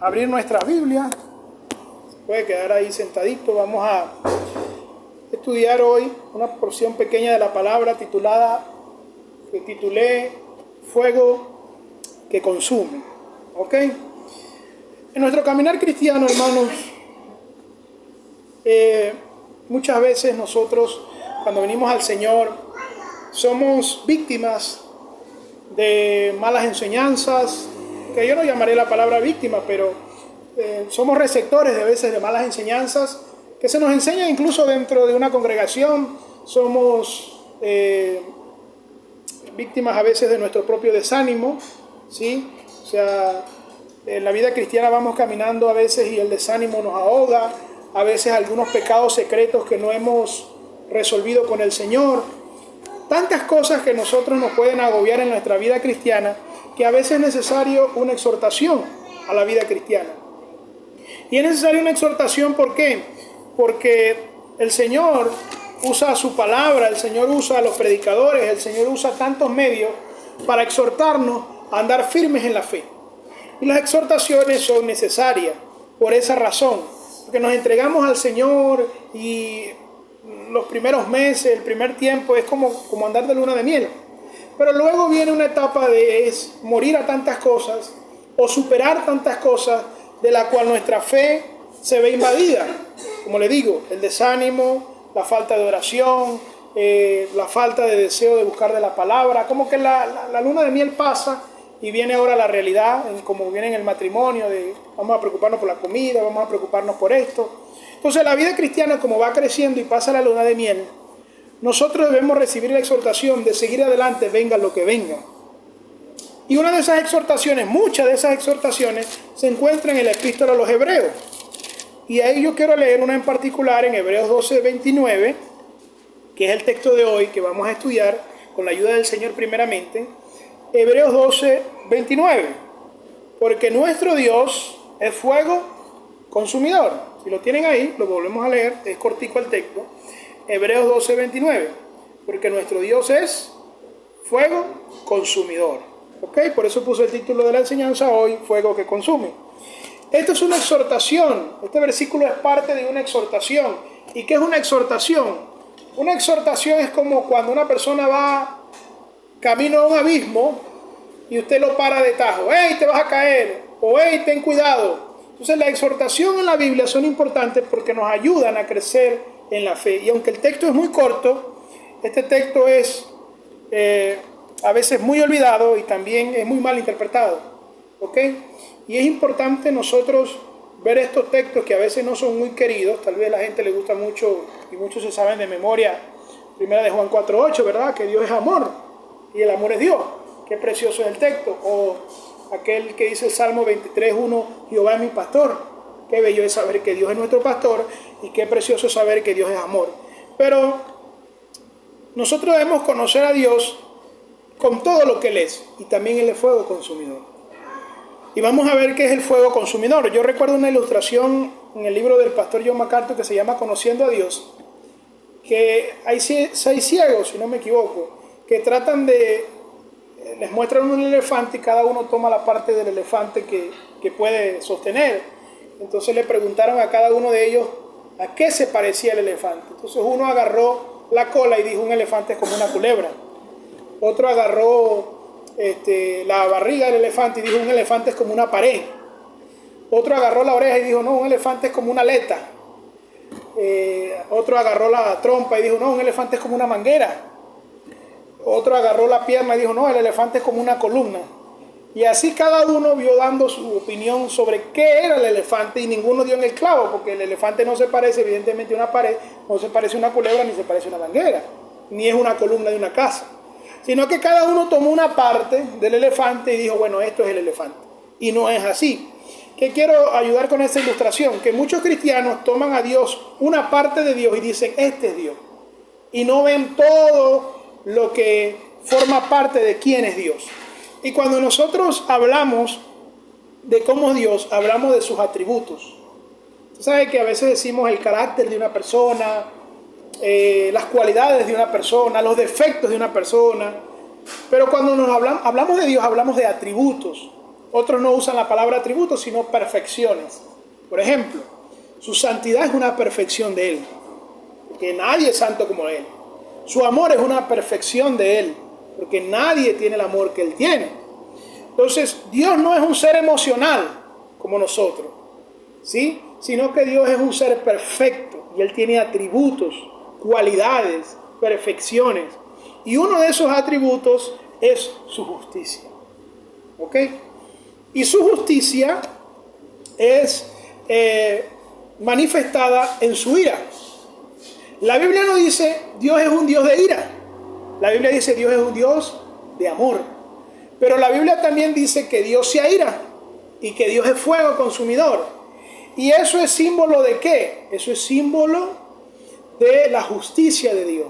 abrir nuestras Biblias. Se puede quedar ahí sentadito. Vamos a estudiar hoy una porción pequeña de la palabra que titulé Fuego que consume. ¿Ok? En nuestro caminar cristiano, hermanos, muchas veces nosotros, cuando venimos al Señor, somos víctimas de malas enseñanzas, que yo no llamaré la palabra víctima, pero somos receptores de veces de malas enseñanzas que se nos enseñan incluso dentro de una congregación. Somos víctimas a veces de nuestro propio desánimo, ¿sí? O sea, en la vida cristiana vamos caminando a veces y el desánimo nos ahoga, a veces algunos pecados secretos que no hemos resolvido con el Señor. Tantas cosas que nosotros nos pueden agobiar en nuestra vida cristiana, que a veces es necesario una exhortación a la vida cristiana. Y es necesaria una exhortación, ¿por qué? Porque el Señor usa su palabra, el Señor usa a los predicadores, el Señor usa tantos medios para exhortarnos a andar firmes en la fe. Y las exhortaciones son necesarias por esa razón, porque nos entregamos al Señor y los primeros meses, el primer tiempo es como andar de luna de miel. Pero luego viene una etapa de morir a tantas cosas o superar tantas cosas de la cual nuestra fe se ve invadida. Como le digo, el desánimo, la falta de oración, la falta de deseo de buscar de la palabra. Como que la luna de miel pasa y viene ahora la realidad, como viene en el matrimonio, de vamos a preocuparnos por la comida, vamos a preocuparnos por esto. Entonces la vida cristiana, como va creciendo y pasa la luna de miel, nosotros debemos recibir la exhortación de seguir adelante, venga lo que venga. Y una de esas exhortaciones, muchas de esas exhortaciones, se encuentran en la epístola a los Hebreos. Y ahí yo quiero leer una en particular en Hebreos 12:29, que es el texto de hoy que vamos a estudiar con la ayuda del Señor primeramente. Hebreos 12:29. Porque nuestro Dios es fuego consumidor. Si lo tienen ahí, lo volvemos a leer, es cortico el texto. Hebreos 12:29. Porque nuestro Dios es fuego consumidor. ¿Ok? Por eso puse el título de la enseñanza hoy, fuego que consume. Esto es una exhortación. Este versículo es parte de una exhortación. ¿Y qué es una exhortación? Una exhortación es como cuando una persona va camino a un abismo y usted lo para de tajo. ¡Ey, te vas a caer! O ¡ey, ten cuidado! Entonces la exhortación en la Biblia son importantes porque nos ayudan a crecer en la fe. Y aunque el texto es muy corto, este texto es a veces muy olvidado y también es muy mal interpretado. ¿Ok? Y es importante nosotros ver estos textos que a veces no son muy queridos. Tal vez a la gente le gusta mucho y muchos se saben de memoria. Primera de Juan 4:8, ¿verdad? Que Dios es amor y el amor es Dios. Qué precioso es el texto. O aquel que dice el Salmo 23:1, Jehová es mi pastor. Qué bello es saber que Dios es nuestro pastor y qué precioso es saber que Dios es amor. Pero nosotros debemos conocer a Dios con todo lo que Él es, y también Él es fuego consumidor. Y vamos a ver qué es el fuego consumidor. Yo recuerdo una ilustración en el libro del pastor John MacArthur que se llama Conociendo a Dios, que hay 6 ciegos, si no me equivoco, que tratan les muestran un elefante y cada uno toma la parte del elefante que puede sostener. Entonces le preguntaron a cada uno de ellos a qué se parecía el elefante. Entonces uno agarró la cola y dijo: un elefante es como una culebra. Otro agarró la barriga del elefante y dijo: un elefante es como una pared. Otro agarró la oreja y dijo: no, un elefante es como una aleta. Otro agarró la trompa y dijo: no, un elefante es como una manguera. Otro agarró la pierna y dijo: no, el elefante es como una columna. Y así cada uno vio dando su opinión sobre qué era el elefante y ninguno dio en el clavo, porque el elefante no se parece evidentemente a una pared, no se parece a una culebra, ni se parece a una manguera, ni es una columna de una casa. Sino que cada uno tomó una parte del elefante y dijo: bueno, esto es el elefante. Y no es así. ¿Qué quiero ayudar con esta ilustración? Que muchos cristianos toman a Dios, una parte de Dios, y dicen: este es Dios. Y no ven todo lo que forma parte de quién es Dios. Y cuando nosotros hablamos de cómo es Dios, hablamos de sus atributos. Usted sabe que a veces decimos el carácter de una persona, las cualidades de una persona, los defectos de una persona. Pero cuando hablamos de Dios, hablamos de atributos. Otros no usan la palabra atributos, sino perfecciones. Por ejemplo, su santidad es una perfección de Él, porque nadie es santo como Él. Su amor es una perfección de Él, porque nadie tiene el amor que Él tiene. Entonces, Dios no es un ser emocional como nosotros, ¿sí? Sino que Dios es un ser perfecto y Él tiene atributos, cualidades, perfecciones. Y uno de esos atributos es su justicia. ¿Ok? Y su justicia es manifestada en su ira. La Biblia no dice Dios es un Dios de ira. La Biblia dice Dios es un Dios de amor. Pero la Biblia también dice que Dios se aira y que Dios es fuego consumidor. ¿Y eso es símbolo de qué? Eso es símbolo de la justicia de Dios.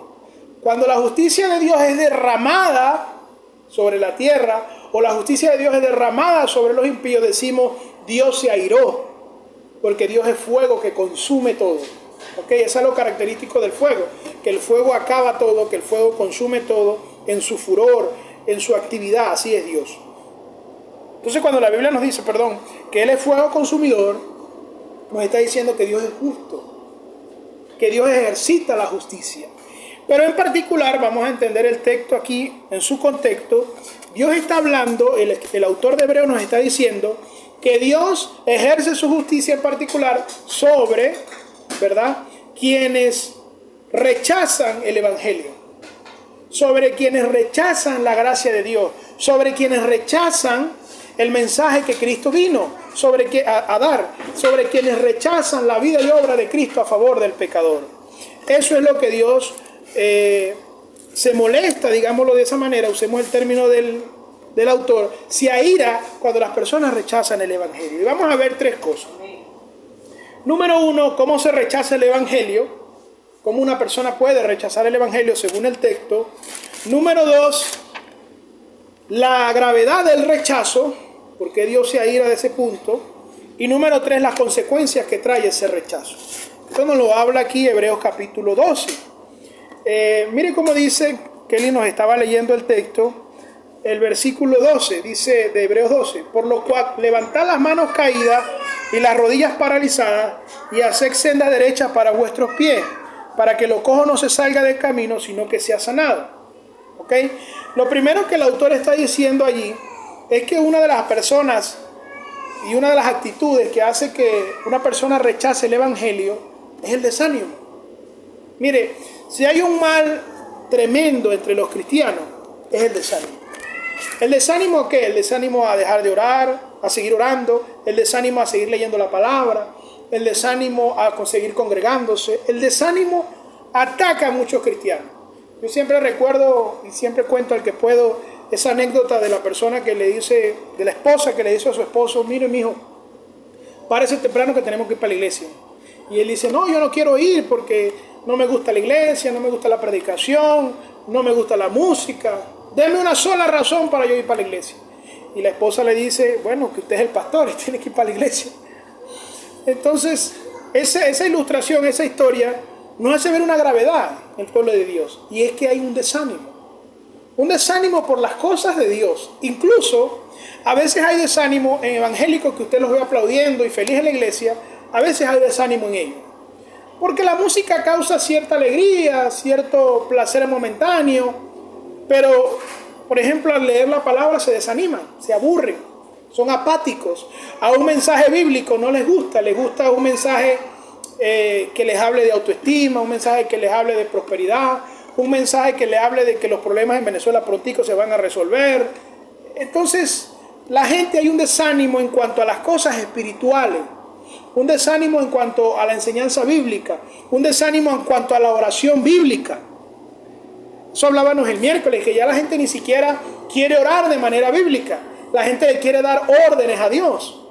Cuando la justicia de Dios es derramada sobre la tierra, o la justicia de Dios es derramada sobre los impíos, decimos Dios se airó, porque Dios es fuego que consume todo. ¿Ok? Eso es lo característico del fuego, que el fuego acaba todo, que el fuego consume todo en su furor, en su actividad. Así es Dios. Entonces cuando la Biblia nos dice, que Él es fuego consumidor, nos está diciendo que Dios es justo, que Dios ejercita la justicia. Pero en particular vamos a entender el texto aquí en su contexto. Dios está hablando, el autor de Hebreos nos está diciendo que Dios ejerce su justicia en particular sobre, ¿verdad?, quienes rechazan el Evangelio, sobre quienes rechazan la gracia de Dios, sobre quienes rechazan el mensaje que Cristo vino a dar, sobre quienes rechazan la vida y obra de Cristo a favor del pecador. Eso es lo que Dios se molesta, digámoslo de esa manera, usemos el término del autor, se aira cuando las personas rechazan el Evangelio. Y vamos a ver tres cosas. Número uno, cómo se rechaza el Evangelio, cómo una persona puede rechazar el Evangelio según el texto. Número dos, la gravedad del rechazo, porque Dios se aira de ese punto. Y número tres, las consecuencias que trae ese rechazo. Esto nos lo habla aquí Hebreos capítulo 12. Mire cómo dice, Kelly nos estaba leyendo el texto, el versículo 12, dice de Hebreos 12, por lo cual levantad las manos caídas y las rodillas paralizadas y haced senda derecha para vuestros pies, para que lo cojo no se salga del camino, sino que sea sanado. ¿Ok? Lo primero que el autor está diciendo allí es que una de las personas y una de las actitudes que hace que una persona rechace el Evangelio es el desánimo. Mire, si hay un mal tremendo entre los cristianos, es el desánimo. ¿El desánimo qué? El desánimo a dejar de orar, a seguir orando, el desánimo a seguir leyendo la palabra, el desánimo a seguir congregándose. El desánimo ataca a muchos cristianos. Yo siempre recuerdo y siempre cuento al que puedo esa anécdota de la persona que le dice, de la esposa que le dice a su esposo, mire mijo, párese temprano que tenemos que ir para la iglesia. Y él dice, no, yo no quiero ir porque no me gusta la iglesia, no me gusta la predicación, no me gusta la música. Deme una sola razón para yo ir para la iglesia. Y la esposa le dice, bueno, que usted es el pastor y tiene que ir para la iglesia. Entonces, esa ilustración, esa historia, nos hace ver una gravedad en el pueblo de Dios. Y es que hay un desánimo. Un desánimo por las cosas de Dios. Incluso, a veces hay desánimo en evangélicos que usted los ve aplaudiendo y feliz en la iglesia. A veces hay desánimo en ellos. Porque la música causa cierta alegría, cierto placer momentáneo. Pero, por ejemplo, al leer la palabra se desaniman, se aburren, son apáticos. A un mensaje bíblico no les gusta un mensaje que les hable de autoestima, un mensaje que les hable de prosperidad, un mensaje que les hable de que los problemas en Venezuela prontico se van a resolver. Entonces, la gente, hay un desánimo en cuanto a las cosas espirituales, un desánimo en cuanto a la enseñanza bíblica, un desánimo en cuanto a la oración bíblica. Eso hablábamos el miércoles, que ya la gente ni siquiera quiere orar de manera bíblica. La gente le quiere dar órdenes a Dios.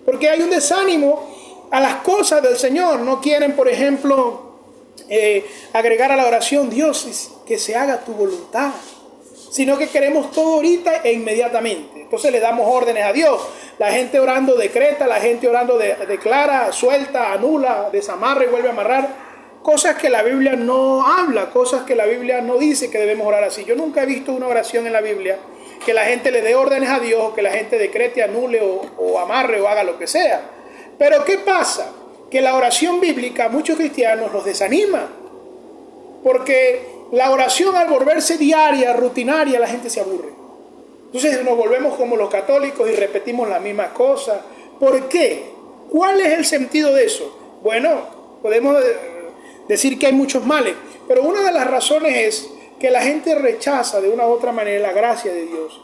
Porque hay un desánimo a las cosas del Señor. No quieren, por ejemplo, agregar a la oración, Dios, que se haga tu voluntad. Sino que queremos todo ahorita e inmediatamente. Entonces le damos órdenes a Dios. La gente orando decreta, la gente orando declara, suelta, anula, desamarra y vuelve a amarrar. Cosas que la Biblia no habla, cosas que la Biblia no dice que debemos orar así. Yo nunca he visto una oración en la Biblia que la gente le dé órdenes a Dios, o que la gente decrete, anule o amarre o haga lo que sea. Pero ¿qué pasa? Que la oración bíblica a muchos cristianos los desanima. Porque la oración, al volverse diaria, rutinaria, la gente se aburre. Entonces nos volvemos como los católicos y repetimos las mismas cosas. ¿Por qué? ¿Cuál es el sentido de eso? Bueno, podemos decir que hay muchos males, pero una de las razones es que la gente rechaza de una u otra manera la gracia de Dios.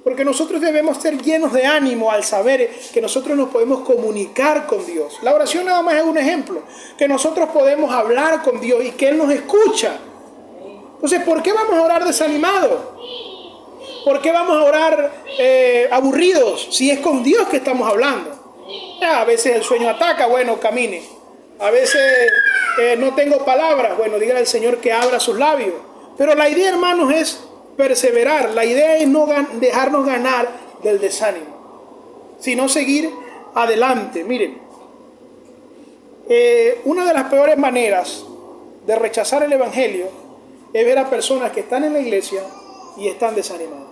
Porque nosotros debemos ser llenos de ánimo al saber que nosotros nos podemos comunicar con Dios. La oración nada más es un ejemplo, que nosotros podemos hablar con Dios y que Él nos escucha. Entonces, ¿por qué vamos a orar desanimados? ¿Por qué vamos a orar aburridos si es con Dios que estamos hablando? A veces el sueño ataca, bueno, camine. A veces no tengo palabras, bueno, dígale al Señor que abra sus labios. Pero la idea, hermanos, es perseverar. La idea es no dejarnos ganar del desánimo, sino seguir adelante. Miren, una de las peores maneras de rechazar el Evangelio es ver a personas que están en la iglesia y están desanimadas.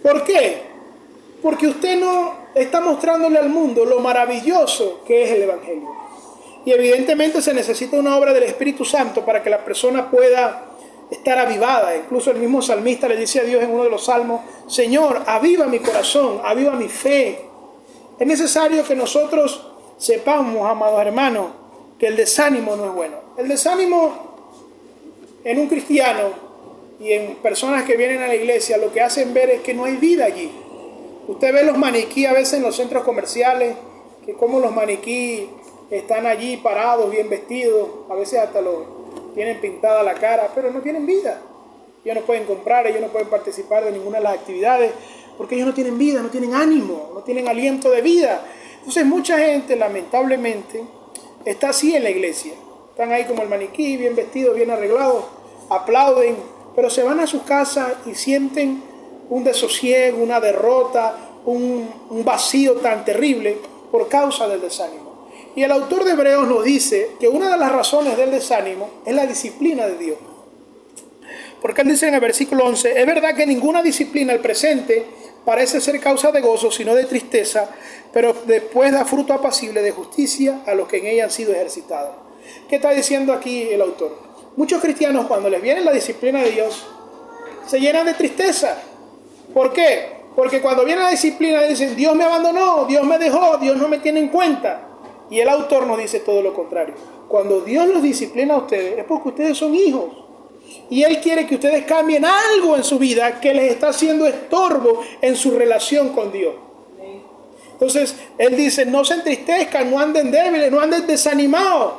¿Por qué? Porque usted no está mostrándole al mundo lo maravilloso que es el Evangelio. Y evidentemente se necesita una obra del Espíritu Santo para que la persona pueda estar avivada. Incluso el mismo salmista le dice a Dios en uno de los salmos: Señor, aviva mi corazón, aviva mi fe. Es necesario que nosotros sepamos, amados hermanos, que el desánimo no es bueno. El desánimo en un cristiano y en personas que vienen a la iglesia lo que hacen ver es que no hay vida allí. Usted ve los maniquí a veces en los centros comerciales, que como los maniquí están allí parados, bien vestidos, a veces hasta tienen pintada la cara, pero no tienen vida. Ellos no pueden comprar, ellos no pueden participar de ninguna de las actividades, porque ellos no tienen vida, no tienen ánimo, no tienen aliento de vida. Entonces mucha gente, lamentablemente, está así en la iglesia. Están ahí como el maniquí, bien vestidos, bien arreglados, aplauden, pero se van a sus casas y sienten un desosiego, una derrota, un vacío tan terrible por causa del desánimo. Y el autor de Hebreos nos dice que una de las razones del desánimo es la disciplina de Dios. Porque él dice en el versículo 11, es verdad que ninguna disciplina al presente parece ser causa de gozo, sino de tristeza, pero después da fruto apacible de justicia a los que en ella han sido ejercitados. ¿Qué está diciendo aquí el autor? Muchos cristianos, cuando les viene la disciplina de Dios, se llenan de tristeza. ¿Por qué? Porque cuando viene la disciplina dicen: Dios me abandonó, Dios me dejó, Dios no me tiene en cuenta. Y el autor nos dice todo lo contrario. Cuando Dios los disciplina a ustedes es porque ustedes son hijos. Y Él quiere que ustedes cambien algo en su vida que les está haciendo estorbo en su relación con Dios. Entonces, Él dice: no se entristezcan, no anden débiles, no anden desanimados.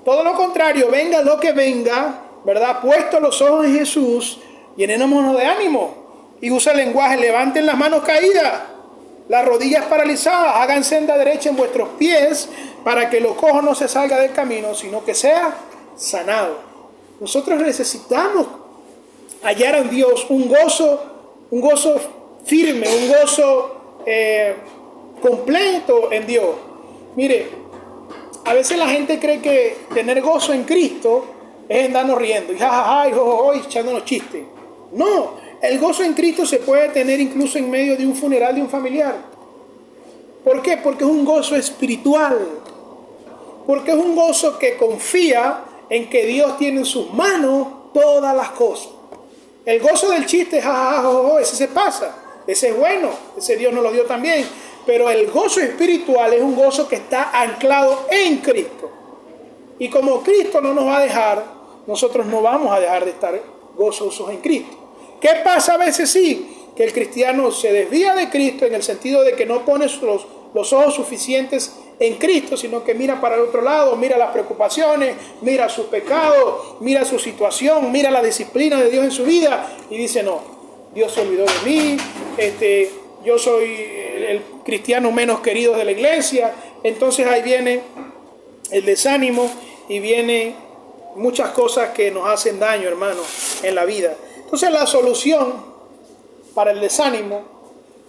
Todo lo contrario, venga lo que venga, ¿verdad? Puesto los ojos en Jesús, llenémonos de ánimo. Y usa el lenguaje: levanten las manos caídas, las rodillas paralizadas, hagan senda derecha en vuestros pies, para que lo cojo no se salga del camino, sino que sea sanado. Nosotros necesitamos hallar en Dios un gozo firme, un gozo completo en Dios. Mire, a veces la gente cree que tener gozo en Cristo es andarnos riendo y jajaja y jojojo y echándonos chistes. No, el gozo en Cristo se puede tener incluso en medio de un funeral de un familiar. ¿Por qué? Porque es un gozo espiritual. Porque es un gozo que confía en que Dios tiene en sus manos todas las cosas. El gozo del chiste, jajaja, jojojo, ese se pasa. Ese es bueno, ese Dios nos lo dio también. Pero el gozo espiritual es un gozo que está anclado en Cristo. Y como Cristo no nos va a dejar, nosotros no vamos a dejar de estar gozosos en Cristo. ¿Qué pasa a veces? Sí, que el cristiano se desvía de Cristo en el sentido de que no pone los ojos suficientes en Cristo, sino que mira para el otro lado, mira las preocupaciones, mira sus pecados, mira su situación, mira la disciplina de Dios en su vida y dice: no, Dios se olvidó de mí, yo soy el cristiano menos querido de la iglesia. Entonces ahí viene el desánimo y viene muchas cosas que nos hacen daño, hermanos, en la vida. Entonces la solución para el desánimo,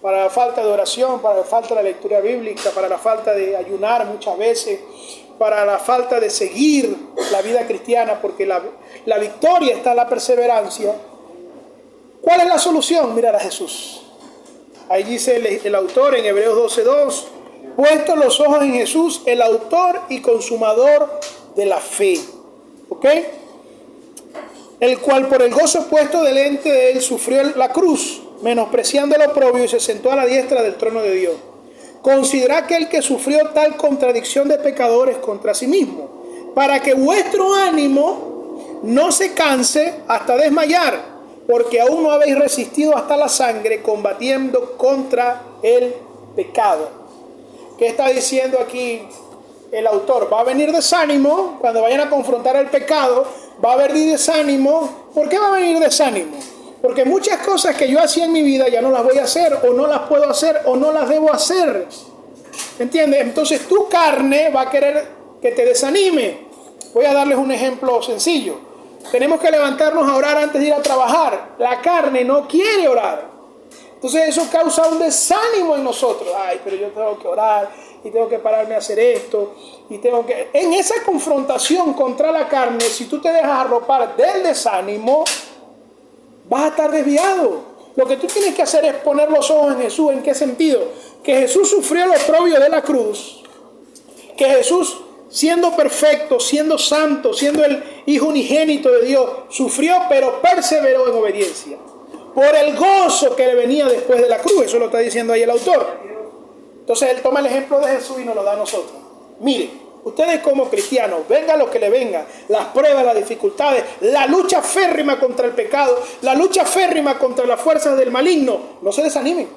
para la falta de oración, para la falta de la lectura bíblica, para la falta de ayunar muchas veces, para la falta de seguir la vida cristiana, porque la victoria está en la perseverancia, ¿Cuál es la solución? Mirar a Jesús. Ahí dice el autor en Hebreos 12:2, puestos los ojos en Jesús, el autor y consumador de la fe. ¿Ok? El cual por el gozo puesto delante de él sufrió la cruz, menospreciando el oprobio, y se sentó a la diestra del trono de Dios. Considerad aquel que sufrió tal contradicción de pecadores contra sí mismo, para que vuestro ánimo no se canse hasta desmayar, porque aún no habéis resistido hasta la sangre combatiendo contra el pecado. ¿Qué está diciendo aquí el autor? Va a venir desánimo cuando vayan a confrontar el pecado, va a venir desánimo. ¿Por qué va a venir desánimo? Porque muchas cosas que yo hacía en mi vida ya no las voy a hacer, o no las puedo hacer, o no las debo hacer. ¿Entiendes? Entonces tu carne va a querer que te desanime. Voy a darles un ejemplo sencillo. Tenemos que levantarnos a orar antes de ir a trabajar. La carne no quiere orar. Entonces eso causa un desánimo en nosotros. Ay, pero yo tengo que orar y tengo que pararme a hacer esto. Y tengo que... En esa confrontación contra la carne, si tú te dejas arropar del desánimo, vas a estar desviado. Lo que tú tienes que hacer es poner los ojos en Jesús. ¿En qué sentido? Que Jesús sufrió el oprobio de la cruz. Que Jesús, siendo perfecto, siendo santo, siendo el Hijo unigénito de Dios, sufrió pero perseveró en obediencia. Por el gozo que le venía después de la cruz. Eso lo está diciendo ahí el autor. Entonces él toma el ejemplo de Jesús y nos lo da a nosotros. Mire, ustedes como cristianos, venga lo que le venga, las pruebas, las dificultades, la lucha férrima contra el pecado, la lucha férrima contra las fuerzas del maligno, no se desanimen.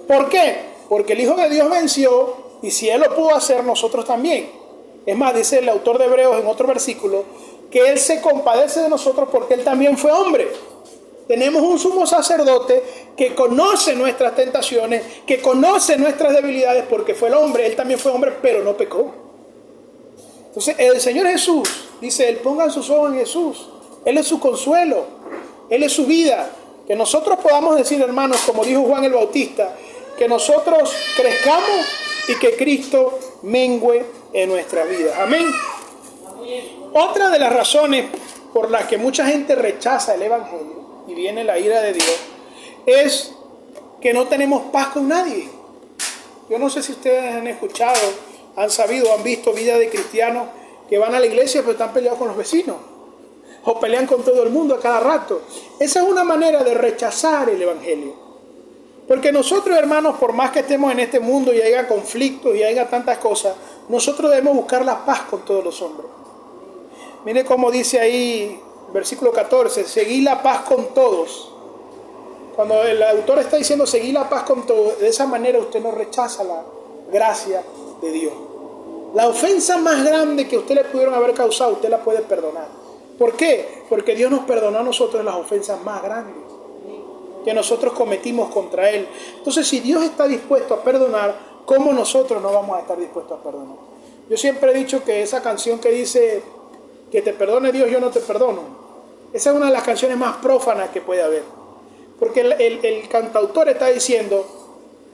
¿Por qué? Porque el Hijo de Dios venció, y si Él lo pudo hacer, nosotros también. Es más, dice el autor de Hebreos en otro versículo, que Él se compadece de nosotros porque Él también fue hombre. Tenemos un sumo sacerdote que conoce nuestras tentaciones, que conoce nuestras debilidades porque fue el hombre. Él también fue hombre, pero no pecó. Entonces el Señor Jesús dice, Él pongan sus ojos en Jesús. Él es su consuelo, Él es su vida. Que nosotros podamos decir, hermanos, como dijo Juan el Bautista, que nosotros crezcamos y que Cristo mengüe en nuestra vida. Amén. Otra de las razones por las que mucha gente rechaza el Evangelio y viene la ira de Dios, es que no tenemos paz con nadie. Yo no sé si ustedes han escuchado, han sabido, han visto vidas de cristianos que van a la iglesia pero están peleados con los vecinos, o pelean con todo el mundo a cada rato. Esa es una manera de rechazar el Evangelio. Porque nosotros, hermanos, por más que estemos en este mundo y haya conflictos y haya tantas cosas, nosotros debemos buscar la paz con todos los hombres. Mire cómo dice ahí, versículo 14, seguid la paz con todos. Cuando el autor está diciendo seguid la paz con todos, de esa manera usted no rechaza la gracia de Dios. La ofensa más grande que usted le pudieron haber causado, usted la puede perdonar. ¿Por qué? Porque Dios nos perdonó a nosotros las ofensas más grandes que nosotros cometimos contra Él. Entonces, si Dios está dispuesto a perdonar, ¿cómo nosotros no vamos a estar dispuestos a perdonar? Yo siempre he dicho que esa canción que dice que te perdone Dios, yo no te perdono, esa es una de las canciones más prófanas que puede haber. Porque el cantautor está diciendo,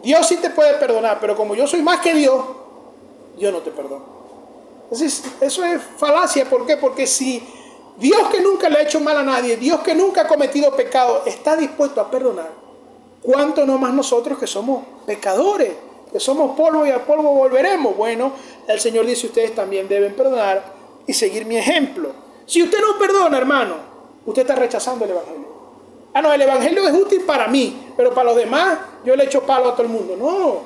Dios sí te puede perdonar, pero como yo soy más que Dios, yo no te perdono. Entonces, eso es falacia. ¿Por qué? Porque si Dios, que nunca le ha hecho mal a nadie, Dios que nunca ha cometido pecado, está dispuesto a perdonar, ¿cuánto no más nosotros que somos pecadores, que somos polvo y al polvo volveremos? Bueno, el Señor dice, ustedes también deben perdonar y seguir mi ejemplo. Si usted no perdona, hermano, usted está rechazando el Evangelio. Ah, no, el Evangelio es útil para mí, pero para los demás yo le echo palo a todo el mundo. No,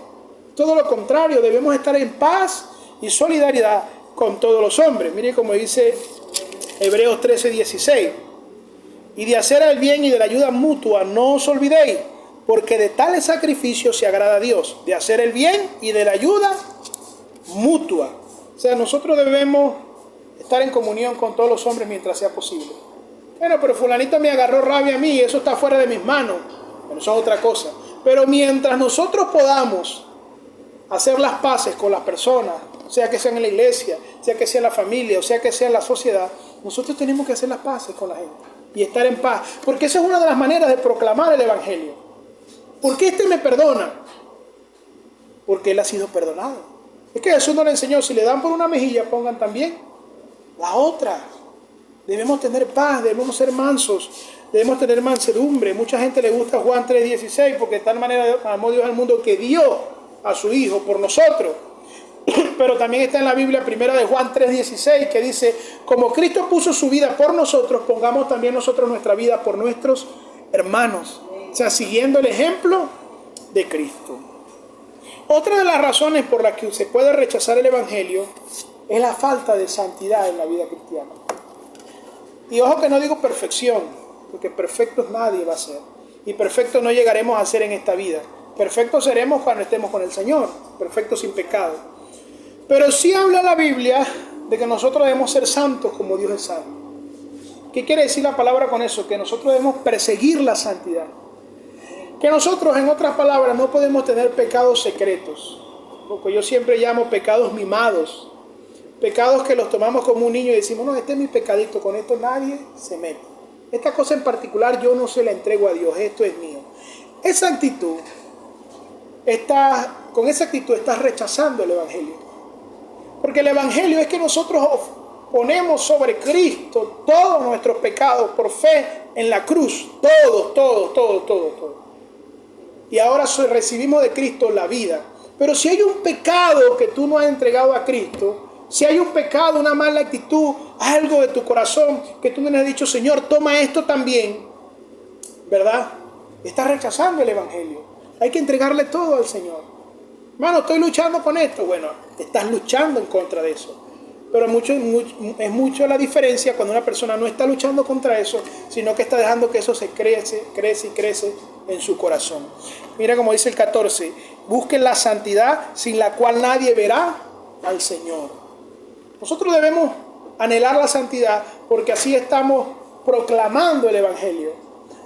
todo lo contrario, debemos estar en paz y solidaridad con todos los hombres. Mire como dice Hebreos 13:16, y de hacer el bien y de la ayuda mutua no os olvidéis, porque de tales sacrificios se agrada a Dios, de hacer el bien y de la ayuda mutua. O sea, nosotros debemos estar en comunión con todos los hombres mientras sea posible. Bueno, pero fulanito me agarró rabia a mí y eso está fuera de mis manos. Bueno, eso es otra cosa. Pero mientras nosotros podamos hacer las paces con las personas, sea que sean en la iglesia, sea que sea en la familia, o sea que sea en la sociedad, nosotros tenemos que hacer las paces con la gente y estar en paz. Porque esa es una de las maneras de proclamar el Evangelio. ¿Por qué este me perdona? Porque él ha sido perdonado. Es que Jesús no le enseñó, si le dan por una mejilla, pongan también la otra. Debemos tener paz, debemos ser mansos, debemos tener mansedumbre. Mucha gente le gusta Juan 3:16 porque de tal manera amó Dios al mundo que dio a su Hijo por nosotros. Pero también está en la Biblia primera de Juan 3:16 que dice, como Cristo puso su vida por nosotros, pongamos también nosotros nuestra vida por nuestros hermanos. O sea, siguiendo el ejemplo de Cristo. Otra de las razones por las que se puede rechazar el Evangelio es la falta de santidad en la vida cristiana. Y ojo que no digo perfección, porque perfectos nadie va a ser. Y perfectos no llegaremos a ser en esta vida. Perfectos seremos cuando estemos con el Señor, perfectos sin pecado. Pero sí habla la Biblia de que nosotros debemos ser santos como Dios es santo. ¿Qué quiere decir la palabra con eso? Que nosotros debemos perseguir la santidad. Que nosotros, en otras palabras, no podemos tener pecados secretos. Porque yo siempre llamo pecados mimados. Pecados que los tomamos como un niño y decimos, no, este es mi pecadito, con esto nadie se mete. Esta cosa en particular yo no se la entrego a Dios, esto es mío. Esa actitud, con esa actitud estás rechazando el Evangelio. Porque el Evangelio es que nosotros ponemos sobre Cristo todos nuestros pecados por fe en la cruz. Todo. Y ahora recibimos de Cristo la vida. Pero si hay un pecado que tú no has entregado a Cristo, si hay un pecado, una mala actitud, algo de tu corazón que tú no le has dicho, Señor, toma esto también, ¿verdad? Estás rechazando el Evangelio. Hay que entregarle todo al Señor. Hermano, estoy luchando con esto. Bueno, estás luchando en contra de eso. Pero es mucho la diferencia cuando una persona no está luchando contra eso, sino que está dejando que eso se crece en su corazón. Mira como dice el 14, busquen la santidad sin la cual nadie verá al Señor. Nosotros debemos anhelar la santidad porque así estamos proclamando el Evangelio.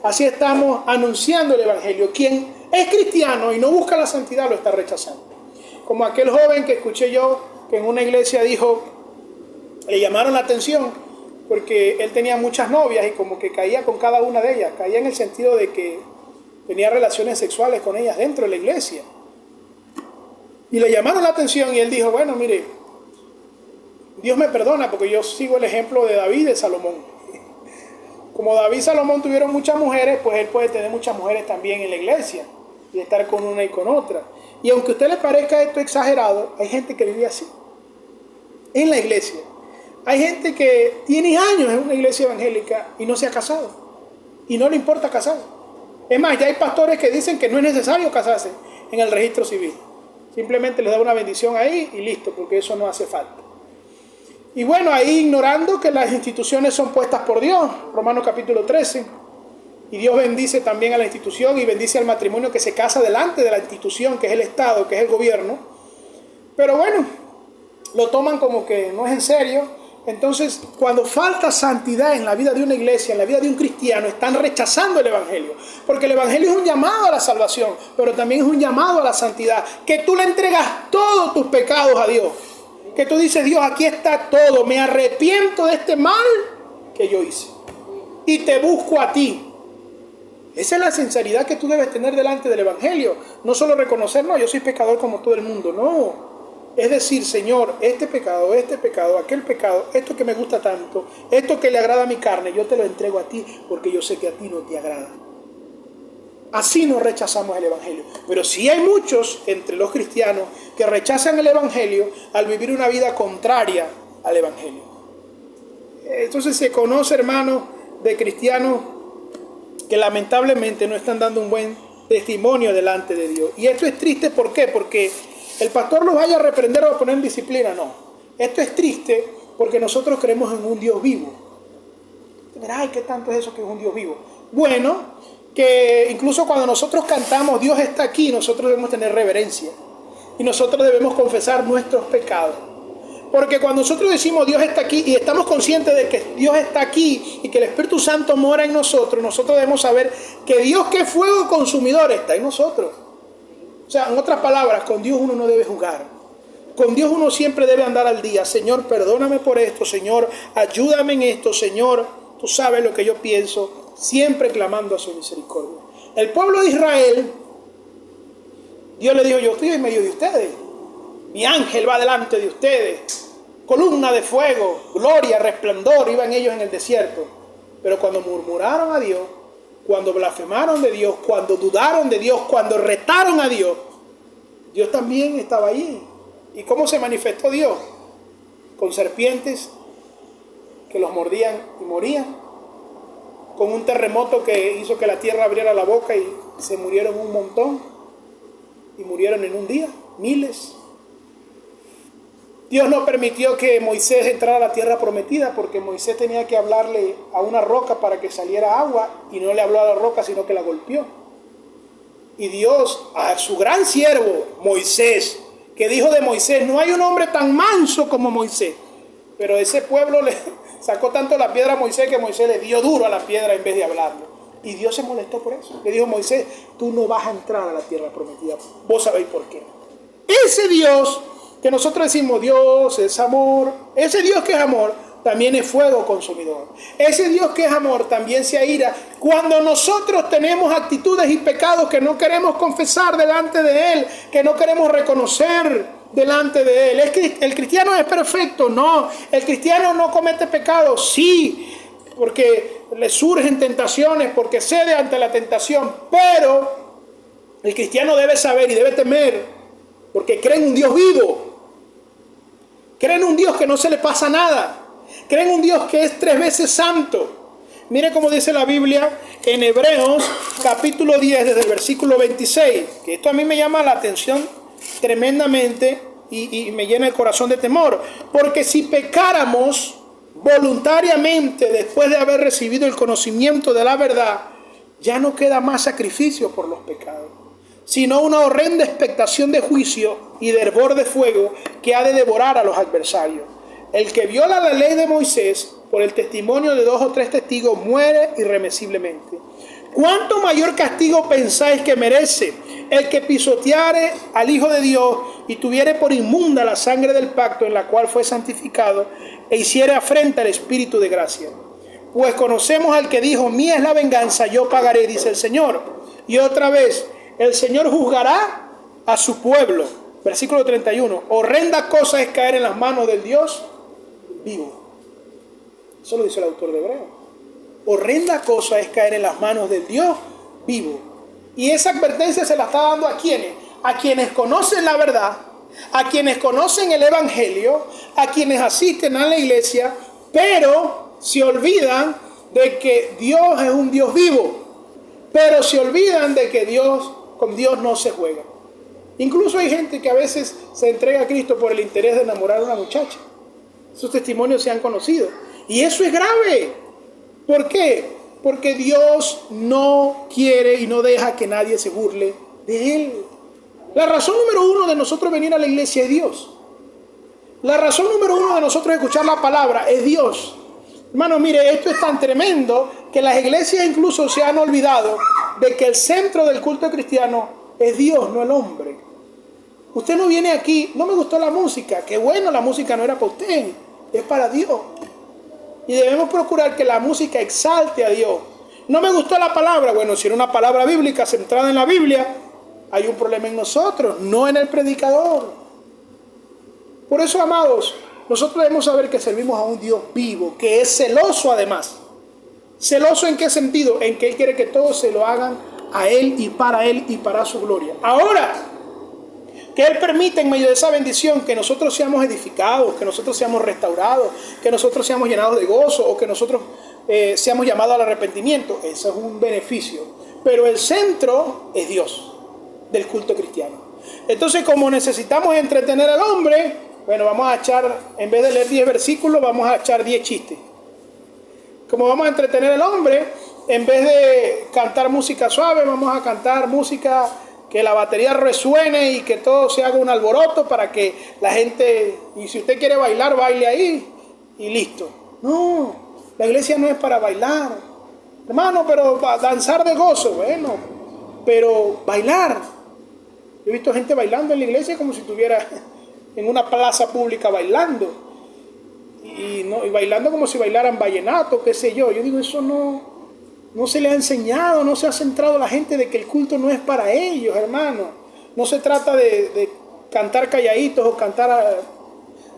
Así estamos anunciando el Evangelio. Quien es cristiano y no busca la santidad lo está rechazando. Como aquel joven que escuché yo que en una iglesia dijo, le llamaron la atención porque él tenía muchas novias y como que caía con cada una de ellas. Caía en el sentido de que tenía relaciones sexuales con ellas dentro de la iglesia. Y le llamaron la atención y él dijo, bueno, mire, Dios me perdona porque yo sigo el ejemplo de David y de Salomón. Como David y Salomón tuvieron muchas mujeres, pues él puede tener muchas mujeres también en la iglesia y estar con una y con otra. Y aunque a usted le parezca esto exagerado, hay gente que vive así en la iglesia. Hay gente que tiene años en una iglesia evangélica y no se ha casado y no le importa casarse. Es más, ya hay pastores que dicen que no es necesario casarse en el registro civil. Simplemente les da una bendición ahí y listo, porque eso no hace falta. Y bueno, ahí ignorando que las instituciones son puestas por Dios, Romanos capítulo 13, y Dios bendice también a la institución y bendice al matrimonio que se casa delante de la institución, que es el Estado, que es el gobierno. Pero bueno, lo toman como que no es en serio. Entonces, cuando falta santidad en la vida de una iglesia, en la vida de un cristiano, están rechazando el Evangelio. Porque el Evangelio es un llamado a la salvación, pero también es un llamado a la santidad. Que tú le entregas todos tus pecados a Dios. Que tú dices, Dios, aquí está todo, me arrepiento de este mal que yo hice y te busco a ti. Esa es la sinceridad que tú debes tener delante del Evangelio. No solo reconocer, no, yo soy pecador como todo el mundo, no. Es decir, Señor, este pecado, aquel pecado, esto que me gusta tanto, esto que le agrada a mi carne, yo te lo entrego a ti porque yo sé que a ti no te agrada. Así no rechazamos el Evangelio. Pero sí hay muchos entre los cristianos que rechazan el Evangelio al vivir una vida contraria al Evangelio. Entonces se conoce, hermanos, de cristianos que lamentablemente no están dando un buen testimonio delante de Dios. Y esto es triste, ¿por qué? Porque el pastor los vaya a reprender o a poner en disciplina, no. Esto es triste porque nosotros creemos en un Dios vivo. Ay, ¿qué tanto es eso que es un Dios vivo? Bueno, que incluso cuando nosotros cantamos Dios está aquí, nosotros debemos tener reverencia y nosotros debemos confesar nuestros pecados, porque cuando nosotros decimos Dios está aquí y estamos conscientes de que Dios está aquí y que el Espíritu Santo mora en nosotros, nosotros debemos saber que Dios, que es fuego consumidor, está en nosotros. O sea, en otras palabras, con Dios uno no debe jugar, con Dios uno siempre debe andar al día. Señor, perdóname por esto, Señor, ayúdame en esto, Señor, tú sabes lo que yo pienso, siempre clamando a su misericordia. El pueblo de Israel, Dios le dijo, yo estoy en medio de ustedes, mi ángel va delante de ustedes, columna de fuego, gloria, resplandor, iban ellos en el desierto. Pero cuando murmuraron a Dios, cuando blasfemaron de Dios, cuando dudaron de Dios, cuando retaron a Dios, Dios también estaba allí. ¿Y cómo se manifestó Dios? Con serpientes que los mordían y morían, con un terremoto que hizo que la tierra abriera la boca y se murieron un montón, y murieron en un día, miles. Dios no permitió que Moisés entrara a la tierra prometida, porque Moisés tenía que hablarle a una roca para que saliera agua, y no le habló a la roca, sino que la golpeó. Y Dios, a su gran siervo, Moisés, que dijo de Moisés, no hay un hombre tan manso como Moisés. Pero ese pueblo le sacó tanto la piedra a Moisés que Moisés le dio duro a la piedra en vez de hablarlo. Y Dios se molestó por eso. Le dijo, Moisés, tú no vas a entrar a la tierra prometida. Vos sabéis por qué. Ese Dios que nosotros decimos, Dios es amor, ese Dios que es amor, también es fuego consumidor. Ese Dios que es amor también se aira cuando nosotros tenemos actitudes y pecados que no queremos confesar delante de Él, que no queremos reconocer delante de Él. ¿Es que el cristiano es perfecto? No. ¿El cristiano no comete pecados? Sí, porque le surgen tentaciones, porque cede ante la tentación, pero el cristiano debe saber y debe temer, porque cree en un Dios vivo, cree en un Dios que no se le pasa nada, cree en un Dios que es 3 veces santo. Mire cómo dice la Biblia en Hebreos capítulo 10 desde el versículo 26, que esto a mí me llama la atención tremendamente y me llena el corazón de temor, porque si pecáramos voluntariamente después de haber recibido el conocimiento de la verdad, ya no queda más sacrificio por los pecados, sino una horrenda expectación de juicio y de hervor de fuego que ha de devorar a los adversarios. El que viola la ley de Moisés por el testimonio de 2 o 3 testigos muere irremisiblemente. ¿Cuánto mayor castigo pensáis que merece el que pisoteare al Hijo de Dios y tuviere por inmunda la sangre del pacto en la cual fue santificado e hiciere afrenta al Espíritu de gracia? Pues conocemos al que dijo, mía es la venganza, yo pagaré, dice el Señor. Y otra vez, el Señor juzgará a su pueblo. Versículo 31. Horrenda cosa es caer en las manos del Dios vivo. Eso lo dice el autor de Hebreos. Horrenda cosa es caer en las manos del Dios vivo. Y esa advertencia se la está dando a quienes. A quienes conocen la verdad, a quienes conocen el Evangelio, a quienes asisten a la iglesia, pero se olvidan de que Dios es un Dios vivo. Pero se olvidan de que con Dios no se juega. Incluso hay gente que a veces se entrega a Cristo por el interés de enamorar a una muchacha. Sus testimonios se han conocido. Y eso es grave. ¿Por qué? Porque Dios no quiere y no deja que nadie se burle de Él. La razón número 1 de nosotros venir a la iglesia es Dios. La razón número 1 de nosotros escuchar la palabra es Dios. Hermano, mire, esto es tan tremendo que las iglesias incluso se han olvidado de que el centro del culto cristiano es Dios, no el hombre. Usted no viene aquí, no me gustó la música, qué bueno, la música no era para usted, es para Dios. Y debemos procurar que la música exalte a Dios. No me gustó la palabra, bueno, si era una palabra bíblica centrada en la Biblia, hay un problema en nosotros, no en el predicador. Por eso, amados, nosotros debemos saber que servimos a un Dios vivo, que es celoso además. ¿Celoso en qué sentido? En que Él quiere que todos se lo hagan a Él y para su gloria. Ahora, que Él permite en medio de esa bendición que nosotros seamos edificados, que nosotros seamos restaurados, que nosotros seamos llenados de gozo o que nosotros seamos llamados al arrepentimiento. Eso es un beneficio. Pero el centro es Dios del culto cristiano. Entonces, como necesitamos entretener al hombre, bueno, vamos a echar, en vez de leer 10 versículos, vamos a echar 10 chistes. Como vamos a entretener al hombre, en vez de cantar música suave, vamos a cantar música que la batería resuene y que todo se haga un alboroto para que la gente, y si usted quiere bailar, baile ahí y listo. No, la iglesia no es para bailar. Hermano, pero danzar de gozo, bueno, pero bailar. Yo he visto gente bailando en la iglesia como si estuviera en una plaza pública bailando. Y bailando como si bailaran vallenato, qué sé yo. Yo digo, eso no se le ha enseñado, no se ha centrado a la gente de que el culto no es para ellos, hermano. No se trata de cantar calladitos o cantar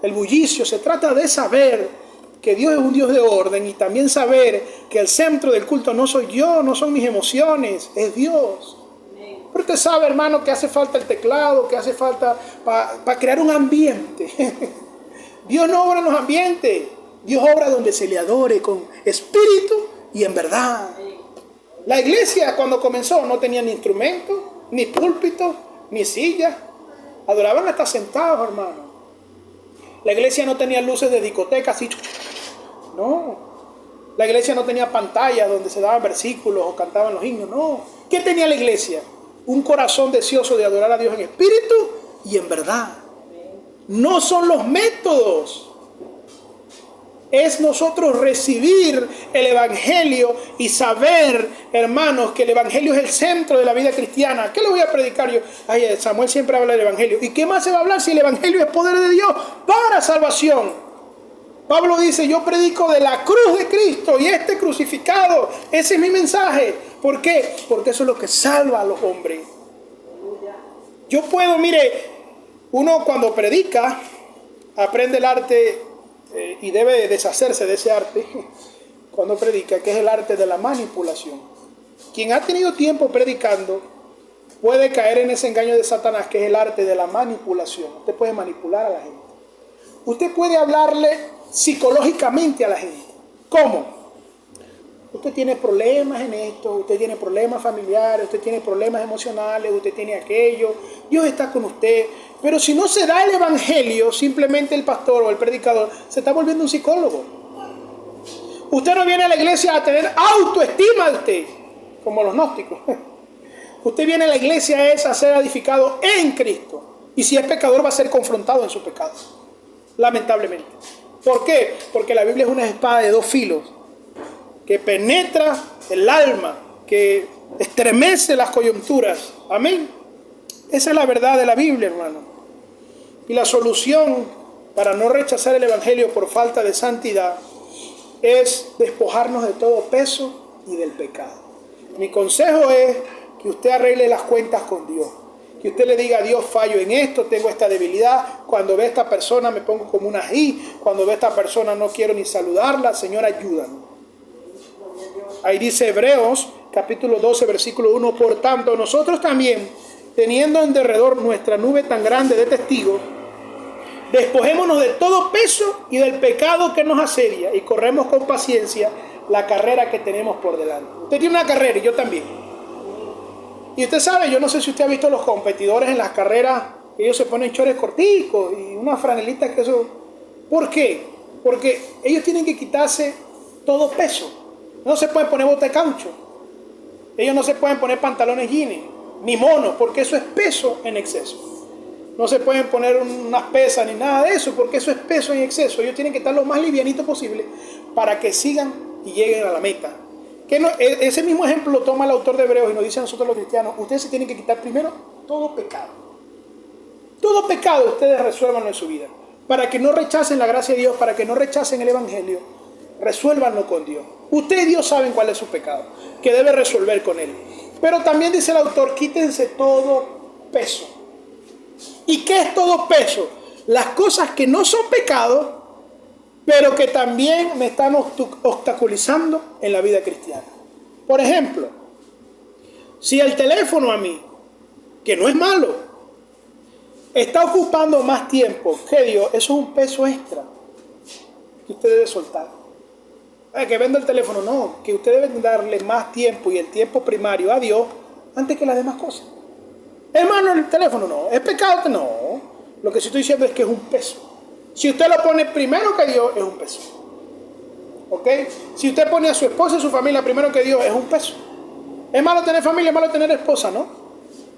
el bullicio. Se trata de saber que Dios es un Dios de orden y también saber que el centro del culto no soy yo, no son mis emociones, es Dios. Pero usted sabe, hermano, que hace falta el teclado, que hace falta para crear un ambiente. Dios no obra en los ambientes. Dios obra donde se le adore con espíritu y en verdad. La iglesia cuando comenzó no tenía ni instrumentos, ni púlpitos, ni sillas. Adoraban hasta sentados, hermano. La iglesia no tenía luces de discoteca así. No. La iglesia no tenía pantallas donde se daban versículos o cantaban los himnos. No. ¿Qué tenía la iglesia? Un corazón deseoso de adorar a Dios en espíritu y en verdad. No son los métodos. Es nosotros recibir el evangelio y saber, hermanos, que el evangelio es el centro de la vida cristiana. ¿Qué le voy a predicar yo? Ay, Samuel siempre habla del evangelio. ¿Y qué más se va a hablar si el evangelio es poder de Dios para salvación? Pablo dice, yo predico de la cruz de Cristo y este crucificado. Ese es mi mensaje. ¿Por qué? Porque eso es lo que salva a los hombres. Yo puedo, mire, uno cuando predica, aprende el arte y debe deshacerse de ese arte cuando predica, que es el arte de la manipulación. Quien ha tenido tiempo predicando puede caer en ese engaño de Satanás, que es el arte de la manipulación. Usted puede manipular a la gente. Usted puede hablarle psicológicamente a la gente. ¿Cómo? Usted tiene problemas en esto, usted tiene problemas familiares, usted tiene problemas emocionales, usted tiene aquello, Dios está con usted. Pero si no se da el evangelio, simplemente el pastor o el predicador se está volviendo un psicólogo. Usted no viene a la iglesia a tener autoestima de usted, como los gnósticos. Usted viene a la iglesia a ser edificado en Cristo. Y si es pecador va a ser confrontado en su pecado. Lamentablemente. ¿Por qué? Porque la Biblia es una espada de dos filos que penetra el alma, que estremece las coyunturas. Amén. Esa es la verdad de la Biblia, hermano. Y la solución para no rechazar el evangelio por falta de santidad es despojarnos de todo peso y del pecado. Mi consejo es que usted arregle las cuentas con Dios. Que usted le diga a Dios, fallo en esto, tengo esta debilidad. Cuando ve a esta persona me pongo como una ají. Cuando ve a esta persona no quiero ni saludarla. Señor, ayúdame. Ahí dice Hebreos, capítulo 12, versículo 1. Por tanto, nosotros también, teniendo en derredor nuestra nube tan grande de testigos, despojémonos de todo peso y del pecado que nos asedia y corremos con paciencia la carrera que tenemos por delante. Usted tiene una carrera y yo también. Y usted sabe, yo no sé si usted ha visto los competidores en las carreras, ellos se ponen chores corticos y unas franelitas que eso... ¿Por qué? Porque ellos tienen que quitarse todo peso. No se pueden poner botas de caucho. Ellos no se pueden poner pantalones jeans, ni monos, porque eso es peso en exceso. No se pueden poner unas pesas ni nada de eso, porque eso es peso en exceso. Ellos tienen que estar lo más livianito posible para que sigan y lleguen a la meta. Que no, ese mismo ejemplo lo toma el autor de Hebreos y nos dice a nosotros los cristianos, ustedes se tienen que quitar primero todo pecado. Todo pecado ustedes resuélvanlo en su vida. Para que no rechacen la gracia de Dios, para que no rechacen el evangelio, resuélvanlo con Dios. Ustedes y Dios saben cuál es su pecado, que debe resolver con él. Pero también dice el autor, quítense todo peso. ¿Y qué es todo peso? Las cosas que no son pecado, pero que también me están obstaculizando en la vida cristiana. Por ejemplo, si el teléfono a mí, que no es malo, está ocupando más tiempo que Dios, eso es un peso extra que usted debe soltar. Que venda el teléfono, no, que usted debe darle más tiempo y el tiempo primario a Dios antes que las demás cosas. Hermano, el teléfono no, ¿es pecado? No, lo que sí estoy diciendo es que es un peso. Si usted lo pone primero que Dios, es un peso. ¿Ok? Si usted pone a su esposa y su familia primero que Dios, es un peso. Es malo tener familia, es malo tener esposa, ¿no?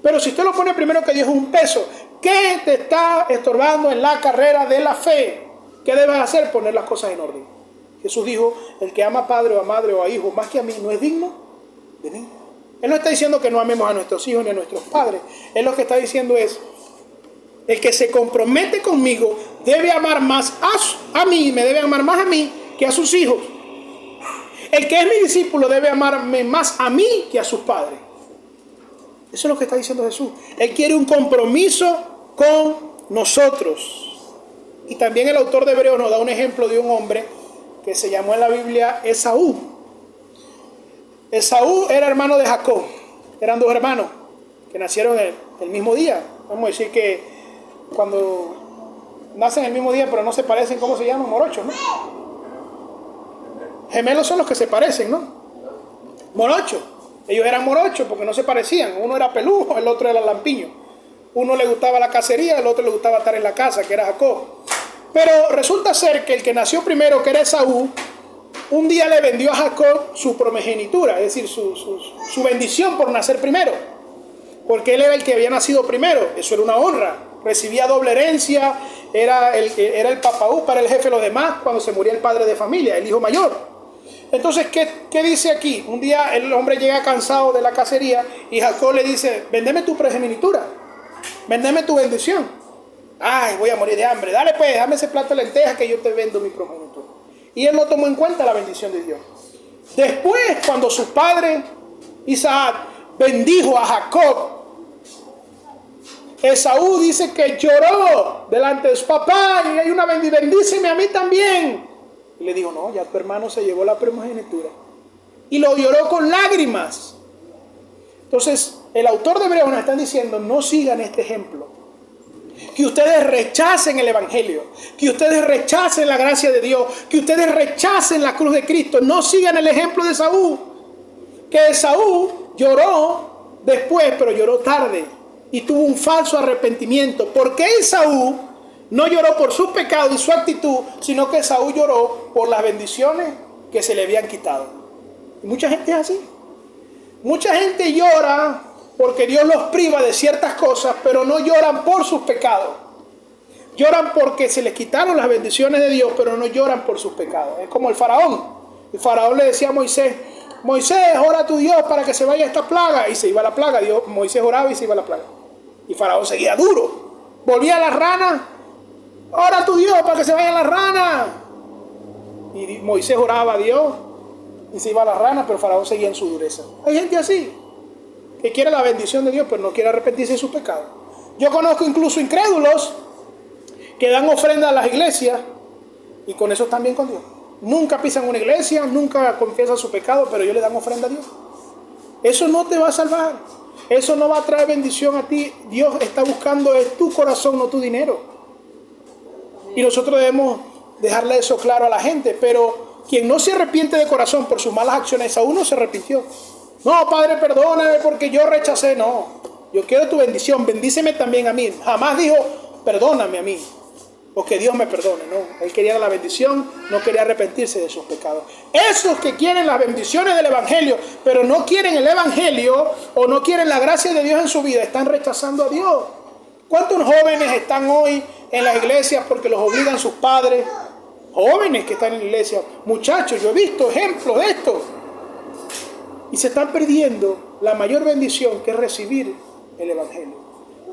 Pero si usted lo pone primero que Dios, es un peso. ¿Qué te está estorbando en la carrera de la fe? ¿Qué debes hacer? Poner las cosas en orden. Jesús dijo, el que ama a padre o a madre o a hijo más que a mí, no es digno de mí. Él no está diciendo que no amemos a nuestros hijos ni a nuestros padres. Él lo que está diciendo es, el que se compromete conmigo debe amar más a mí, me debe amar más a mí que a sus hijos. El que es mi discípulo debe amarme más a mí que a sus padres. Eso es lo que está diciendo Jesús. Él quiere un compromiso con nosotros. Y también el autor de Hebreos nos da un ejemplo de un hombre que se llamó en la Biblia Esaú. Esaú era hermano de Jacob. Eran dos hermanos que nacieron el mismo día. Vamos a decir que cuando nacen el mismo día pero no se parecen, ¿cómo se llaman? Morochos, ¿no? Gemelos son los que se parecen, ¿no? Morochos. Ellos eran morochos porque no se parecían. Uno era peludo, el otro era lampiño. Uno le gustaba la cacería, el otro le gustaba estar en la casa, que era Jacob. Pero resulta ser que el que nació primero, que era Esaú, un día le vendió a Jacob su primogenitura, es decir, su bendición por nacer primero. Porque él era el que había nacido primero. Eso era una honra. Recibía doble herencia, era el papaú para el jefe de los demás cuando se moría el padre de familia, el hijo mayor. Entonces, ¿qué dice aquí? Un día el hombre llega cansado de la cacería y Jacob le dice, vendeme tu primogenitura, vendeme tu bendición. Ay, voy a morir de hambre, dale pues, dame ese plato de lentejas que yo te vendo mi primogenitura. Y él no tomó en cuenta la bendición de Dios. Después, cuando su padre Isaac bendijo a Jacob, Esaú dice que lloró delante de su papá y hay una bendición, bendíceme a mí también. Y le dijo, no, ya tu hermano se llevó la primogenitura. Y lo lloró con lágrimas. Entonces, el autor de Hebreos nos está diciendo, no sigan este ejemplo. Que ustedes rechacen el evangelio, que ustedes rechacen la gracia de Dios, que ustedes rechacen la cruz de Cristo. No sigan el ejemplo de Esaú. Que Esaú lloró después, pero lloró tarde. Y tuvo un falso arrepentimiento. Porque Esaú no lloró por sus pecados y su actitud, sino que Esaú lloró por las bendiciones que se le habían quitado. Y mucha gente es así. Mucha gente llora porque Dios los priva de ciertas cosas, pero no lloran por sus pecados. Lloran porque se les quitaron las bendiciones de Dios, pero no lloran por sus pecados. Es como el faraón. El faraón le decía a Moisés, Moisés, ora a tu Dios para que se vaya esta plaga. Y se iba la plaga. Moisés oraba y se iba la plaga. Y faraón seguía duro. Volvía a las ranas. Ora a tu Dios para que se vayan las ranas. Y Moisés oraba a Dios y se iba a las ranas, pero faraón seguía en su dureza. Hay gente así, que quiere la bendición de Dios, pero no quiere arrepentirse de sus pecados. Yo conozco incluso incrédulos que dan ofrenda a las iglesias y con eso están bien con Dios. Nunca pisan una iglesia, nunca confiesan su pecado, pero ellos le dan ofrenda a Dios. Eso no te va a salvar. Eso no va a traer bendición a ti. Dios está buscando es tu corazón, no tu dinero. Y nosotros debemos dejarle eso claro a la gente. Pero quien no se arrepiente de corazón por sus malas acciones, aún no se arrepintió. No, Padre, perdóname porque yo rechacé. No, yo quiero tu bendición, bendíceme también a mí. Jamás dijo, perdóname a mí, o que Dios me perdone. No, él quería la bendición, no quería arrepentirse de sus pecados. Esos que quieren las bendiciones del evangelio, pero no quieren el evangelio o no quieren la gracia de Dios en su vida, están rechazando a Dios. ¿Cuántos jóvenes están hoy en las iglesias porque los obligan sus padres? Jóvenes que están en la iglesia, muchachos, yo he visto ejemplos de esto. Y se están perdiendo la mayor bendición que es recibir el evangelio.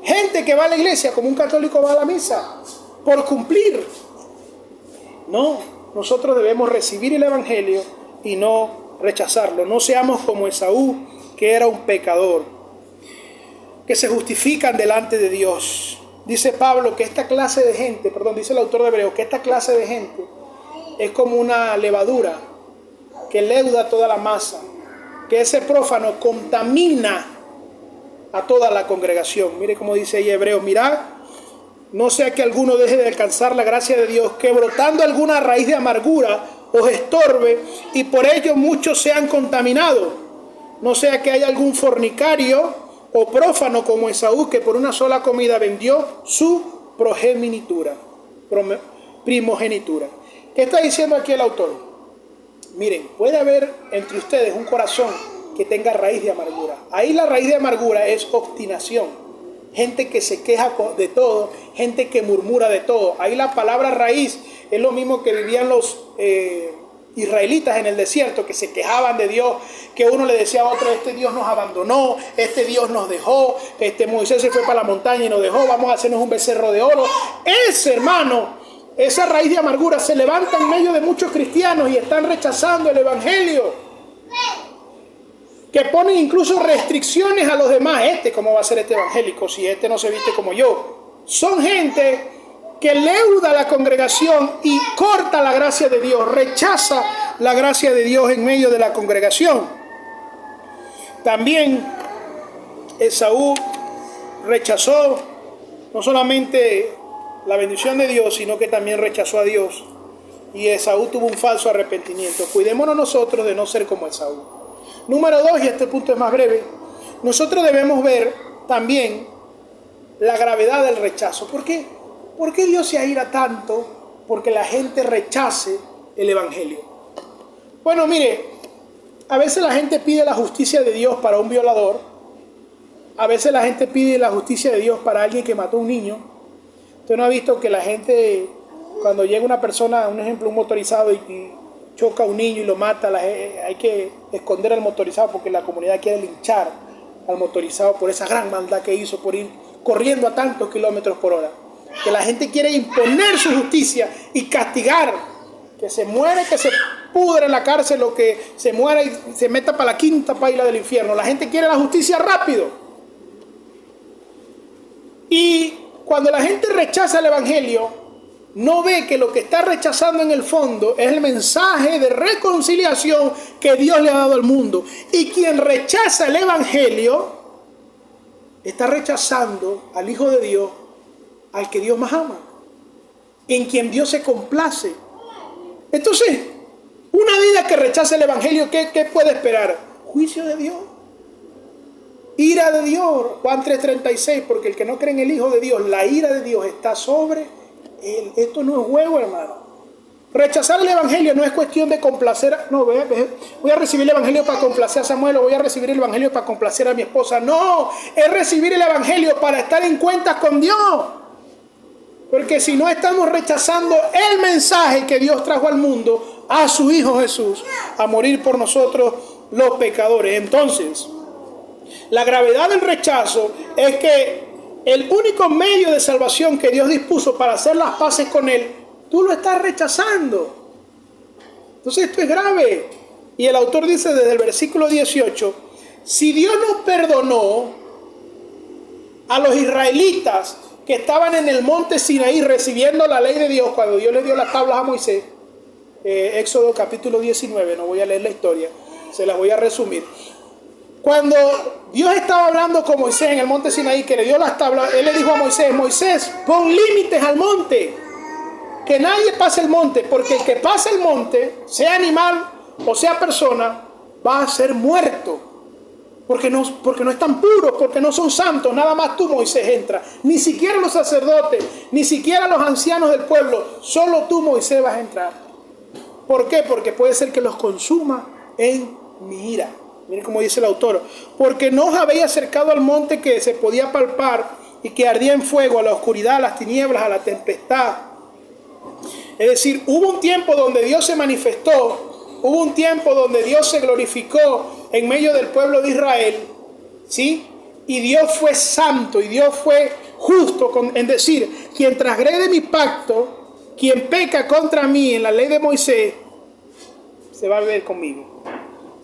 Gente que va a la iglesia como un católico va a la misa por cumplir. No, nosotros debemos recibir el evangelio y no rechazarlo. No seamos como Esaú, que era un pecador, que se justifican delante de Dios. Dice Pablo que esta clase de gente, dice el autor de Hebreos, que esta clase de gente es como una levadura que leuda toda la masa, que ese prófano contamina a toda la congregación. Mire cómo dice ahí Hebreos, mirad, no sea que alguno deje de alcanzar la gracia de Dios, que brotando alguna raíz de amargura os estorbe y por ello muchos sean contaminados. No sea que haya algún fornicario o prófano como Esaú, que por una sola comida vendió su primogenitura. ¿Qué está diciendo aquí el autor? Miren, puede haber entre ustedes un corazón que tenga raíz de amargura. Ahí la raíz de amargura es obstinación. Gente que se queja de todo, gente que murmura de todo. Ahí la palabra raíz es lo mismo que vivían los israelitas en el desierto, que se quejaban de Dios, que uno le decía a otro, este Dios nos abandonó, este Dios nos dejó, Moisés se fue para la montaña y nos dejó, vamos a hacernos un becerro de oro. Ese, hermano, esa raíz de amargura se levanta en medio de muchos cristianos y están rechazando el evangelio, que ponen incluso restricciones a los demás. ¿Cómo va a ser este evangélico si este no se viste como yo? Son gente que leuda a la congregación y corta la gracia de Dios, rechaza la gracia de Dios en medio de la congregación. También Esaú rechazó no solamente la bendición de Dios, sino que también rechazó a Dios. Y Esaú tuvo un falso arrepentimiento. Cuidémonos nosotros de no ser como Esaú. Número 2, y este punto es más breve, nosotros debemos ver también la gravedad del rechazo. ¿Por qué? ¿Por qué Dios se aira tanto porque la gente rechace el evangelio? Bueno, mire, a veces la gente pide la justicia de Dios para un violador. A veces la gente pide la justicia de Dios para alguien que mató a un niño. Usted no ha visto que la gente, cuando llega una persona, un ejemplo, un motorizado y choca a un niño y lo mata, hay que esconder al motorizado porque la comunidad quiere linchar al motorizado por esa gran maldad que hizo, por ir corriendo a tantos kilómetros por hora. Que la gente quiere imponer su justicia y castigar, que se muere, que se pudre en la cárcel o que se muera y se meta para la quinta paila del infierno. La gente quiere la justicia rápido. Y cuando la gente rechaza el evangelio, no ve que lo que está rechazando en el fondo es el mensaje de reconciliación que Dios le ha dado al mundo. Y quien rechaza el evangelio está rechazando al Hijo de Dios, al que Dios más ama, en quien Dios se complace. Entonces, una vida que rechaza el evangelio, ¿qué puede esperar? Juicio de Dios, ira de Dios. Juan 3:36, porque el que no cree en el Hijo de Dios, la ira de Dios está sobre él. Esto no es juego, hermano. Rechazar el evangelio no es cuestión de complacer. No, voy a recibir el evangelio para complacer a Samuel, o voy a recibir el evangelio para complacer a mi esposa. No, es recibir el evangelio para estar en cuentas con Dios. Porque si no, estamos rechazando el mensaje que Dios trajo al mundo, a su Hijo Jesús, a morir por nosotros los pecadores. Entonces, la gravedad del rechazo es que el único medio de salvación que Dios dispuso para hacer las paces con Él, tú lo estás rechazando. Entonces esto es grave. Y el autor dice desde el versículo 18, si Dios no perdonó a los israelitas que estaban en el monte Sinaí recibiendo la ley de Dios, cuando Dios le dio las tablas a Moisés, Éxodo capítulo 19, no voy a leer la historia, se las voy a resumir. Cuando Dios estaba hablando con Moisés en el monte Sinaí, que le dio las tablas, Él le dijo a Moisés, Moisés, pon límites al monte, que nadie pase el monte, porque el que pase el monte, sea animal o sea persona, va a ser muerto. Porque no están puros, porque no son santos. Nada más tú, Moisés, entra. Ni siquiera los sacerdotes, ni siquiera los ancianos del pueblo. Solo tú, Moisés, vas a entrar. ¿Por qué? Porque puede ser que los consuma en mi ira. Miren cómo dice el autor. Porque no os habéis acercado al monte que se podía palpar y que ardía en fuego, a la oscuridad, a las tinieblas, a la tempestad. Es decir, hubo un tiempo donde Dios se manifestó. Hubo un tiempo donde Dios se glorificó en medio del pueblo de Israel, ¿sí? Y Dios fue santo y Dios fue justo en decir, quien transgrede mi pacto, quien peca contra mí en la ley de Moisés, se va a ver conmigo.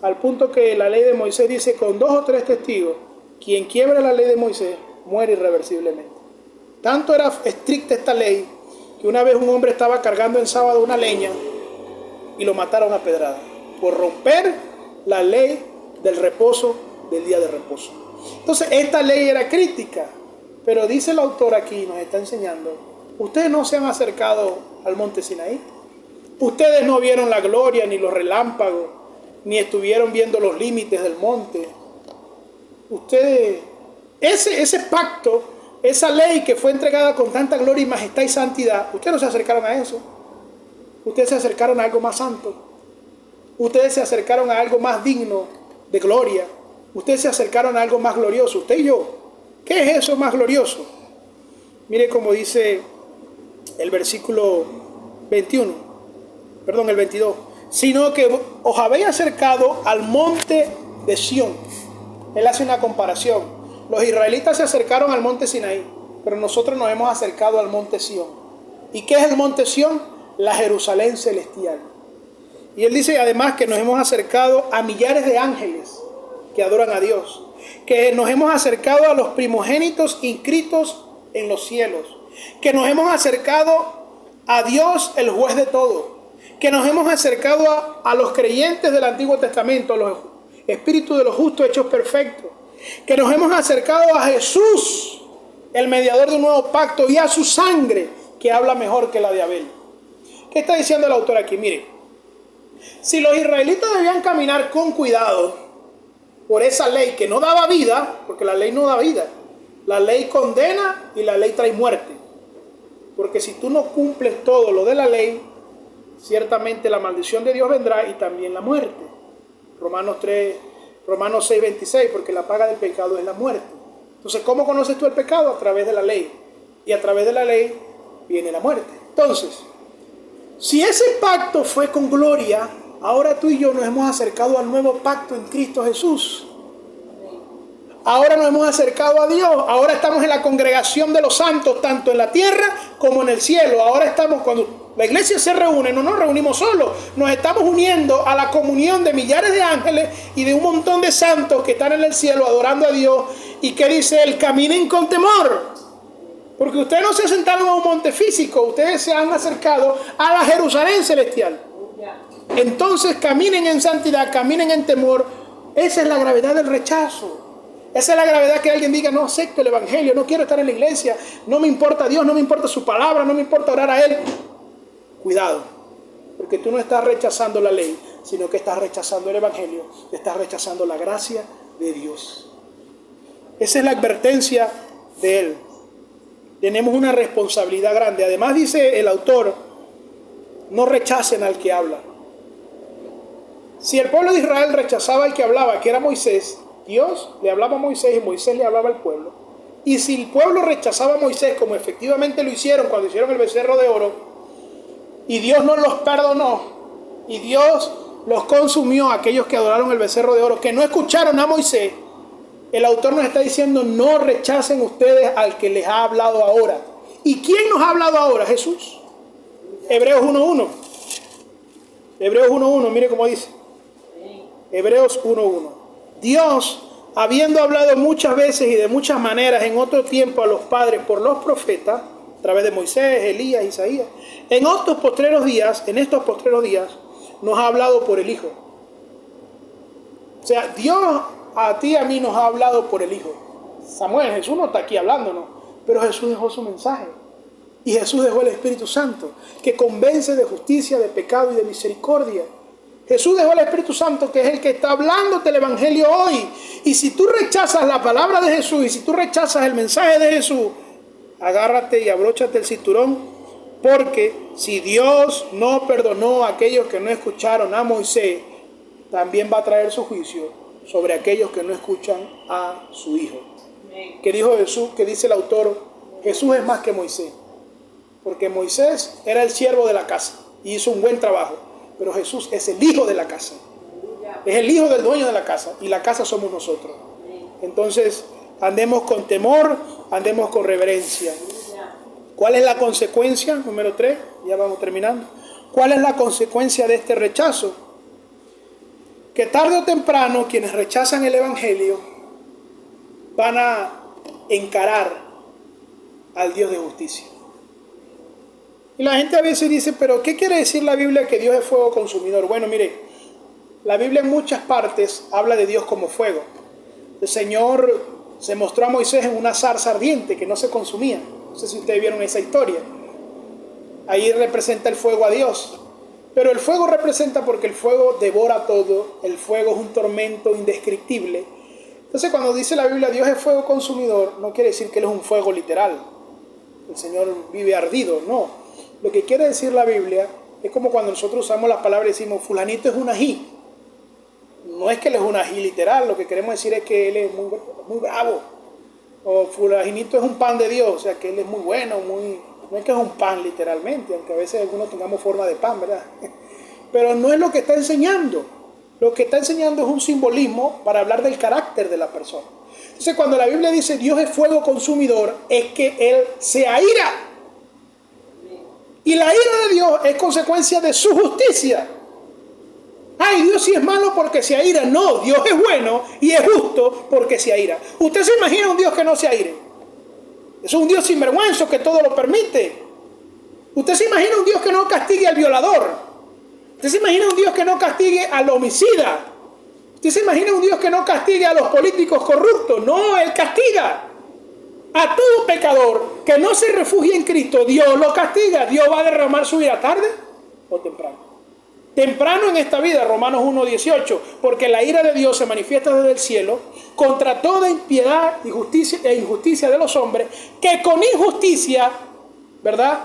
Al punto que la ley de Moisés dice, con 2 o 3 testigos, quien quiebra la ley de Moisés muere irreversiblemente. Tanto era estricta esta ley que una vez un hombre estaba cargando en sábado una leña y lo mataron a pedrada por romper la ley del reposo, del día de reposo. Entonces esta ley era crítica, pero dice el autor aquí, nos está enseñando, ustedes no se han acercado al monte Sinaí, ustedes no vieron la gloria ni los relámpagos, ni estuvieron viendo los límites del monte. Ustedes, ese pacto, esa ley que fue entregada con tanta gloria y majestad y santidad, ustedes no se acercaron a eso. Ustedes se acercaron a algo más santo. Ustedes se acercaron a algo más digno de gloria. Ustedes se acercaron a algo más glorioso. Usted y yo. ¿Qué es eso más glorioso? Mire cómo dice el versículo 21. Perdón, el 22. Sino que os habéis acercado al monte de Sión. Él hace una comparación. Los israelitas se acercaron al monte Sinaí, pero nosotros nos hemos acercado al monte Sión. ¿Y qué es el monte Sión? La Jerusalén celestial. Y él dice además que nos hemos acercado a millares de ángeles que adoran a Dios, que nos hemos acercado a los primogénitos inscritos en los cielos, que nos hemos acercado a Dios, el juez de todo, que nos hemos acercado a los creyentes del Antiguo Testamento, a los espíritus de los justos hechos perfectos, que nos hemos acercado a Jesús, el mediador de un nuevo pacto, y a su sangre, que habla mejor que la de Abel. ¿Qué está diciendo el autor aquí? Mire, si los israelitas debían caminar con cuidado por esa ley que no daba vida, porque la ley no da vida, la ley condena y la ley trae muerte. Porque si tú no cumples todo lo de la ley, ciertamente la maldición de Dios vendrá y también la muerte. Romanos 6:26, porque la paga del pecado es la muerte. Entonces, ¿cómo conoces tú el pecado? A través de la ley. Y a través de la ley viene la muerte. Entonces, si ese pacto fue con gloria, ahora tú y yo nos hemos acercado al nuevo pacto en Cristo Jesús. Ahora nos hemos acercado a Dios. Ahora estamos en la congregación de los santos, tanto en la tierra como en el cielo. Ahora estamos, cuando la iglesia se reúne, no nos reunimos solos. Nos estamos uniendo a la comunión de millares de ángeles y de un montón de santos que están en el cielo adorando a Dios. ¿Y qué dice él? Caminen con temor. Porque ustedes no se sentaron a un monte físico. Ustedes se han acercado a la Jerusalén celestial. Entonces caminen en santidad, caminen en temor. Esa es la gravedad del rechazo. Esa es la gravedad que alguien diga, no acepto el evangelio, no quiero estar en la iglesia, no me importa Dios, no me importa su palabra, no me importa orar a Él. Cuidado, porque tú no estás rechazando la ley, sino que estás rechazando el evangelio, estás rechazando la gracia de Dios. Esa es la advertencia de Él. Tenemos una responsabilidad grande. Además dice el autor, no rechacen al que habla. Si el pueblo de Israel rechazaba al que hablaba, que era Moisés, Dios le hablaba a Moisés y Moisés le hablaba al pueblo. Y si el pueblo rechazaba a Moisés, como efectivamente lo hicieron cuando hicieron el becerro de oro, y Dios no los perdonó, y Dios los consumió a aquellos que adoraron el becerro de oro, que no escucharon a Moisés, el autor nos está diciendo, no rechacen ustedes al que les ha hablado ahora. ¿Y quién nos ha hablado ahora? Jesús. Hebreos 1:1. Hebreos 1:1, mire cómo dice. Hebreos 1:1. Dios, habiendo hablado muchas veces y de muchas maneras en otro tiempo a los padres por los profetas, a través de Moisés, Elías, Isaías, en estos postreros días, nos ha hablado por el Hijo. O sea, Dios a ti y a mí nos ha hablado por el Hijo. Samuel, Jesús no está aquí hablándonos, pero Jesús dejó su mensaje. Y Jesús dejó el Espíritu Santo, que convence de justicia, de pecado y de misericordia. Jesús dejó el Espíritu Santo, que es el que está hablándote el Evangelio hoy. Y si tú rechazas la palabra de Jesús, y si tú rechazas el mensaje de Jesús, agárrate y abróchate el cinturón, porque si Dios no perdonó a aquellos que no escucharon a Moisés, también va a traer su juicio sobre aquellos que no escuchan a su Hijo. ¿Qué dijo Jesús? Que dice el autor, Jesús es más que Moisés, porque Moisés era el siervo de la casa y hizo un buen trabajo. Pero Jesús es el hijo de la casa. Es el hijo del dueño de la casa. Y la casa somos nosotros. Entonces, andemos con temor, andemos con reverencia. ¿Cuál es la consecuencia? Número 3, ya vamos terminando. ¿Cuál es la consecuencia de este rechazo? Que tarde o temprano quienes rechazan el Evangelio van a encarar al Dios de justicia. Y la gente a veces dice, pero ¿qué quiere decir la Biblia que Dios es fuego consumidor? Bueno, mire, la Biblia en muchas partes habla de Dios como fuego. El Señor se mostró a Moisés en una zarza ardiente que no se consumía. No sé si ustedes vieron esa historia. Ahí representa el fuego a Dios. Pero el fuego representa porque el fuego devora todo. El fuego es un tormento indescriptible. Entonces cuando dice la Biblia Dios es fuego consumidor, no quiere decir que Él es un fuego literal. El Señor vive ardido, no. Lo que quiere decir la Biblia es como cuando nosotros usamos las palabras y decimos, fulanito es un ají. No es que él es un ají literal, lo que queremos decir es que él es muy bravo. O fulanito es un pan de Dios, o sea que él es muy bueno, no es que es un pan literalmente, aunque a veces algunos tengamos forma de pan, ¿verdad? Pero no es lo que está enseñando. Lo que está enseñando es un simbolismo para hablar del carácter de la persona. Entonces cuando la Biblia dice Dios es fuego consumidor, es que Él se aira. Y la ira de Dios es consecuencia de su justicia. Ay, Dios sí es malo porque se aira. No, Dios es bueno y es justo porque se aira. ¿Usted se imagina un Dios que no se aire? Eso es un Dios sinvergüenza que todo lo permite. ¿Usted se imagina un Dios que no castigue al violador? ¿Usted se imagina un Dios que no castigue al homicida? ¿Usted se imagina un Dios que no castigue a los políticos corruptos? No, Él castiga a todo pecador que no se refugie en Cristo. Dios lo castiga. Dios va a derramar su ira tarde o temprano. Temprano en esta vida, Romanos 1:18, porque la ira de Dios se manifiesta desde el cielo contra toda impiedad e injusticia de los hombres que con injusticia, ¿verdad?,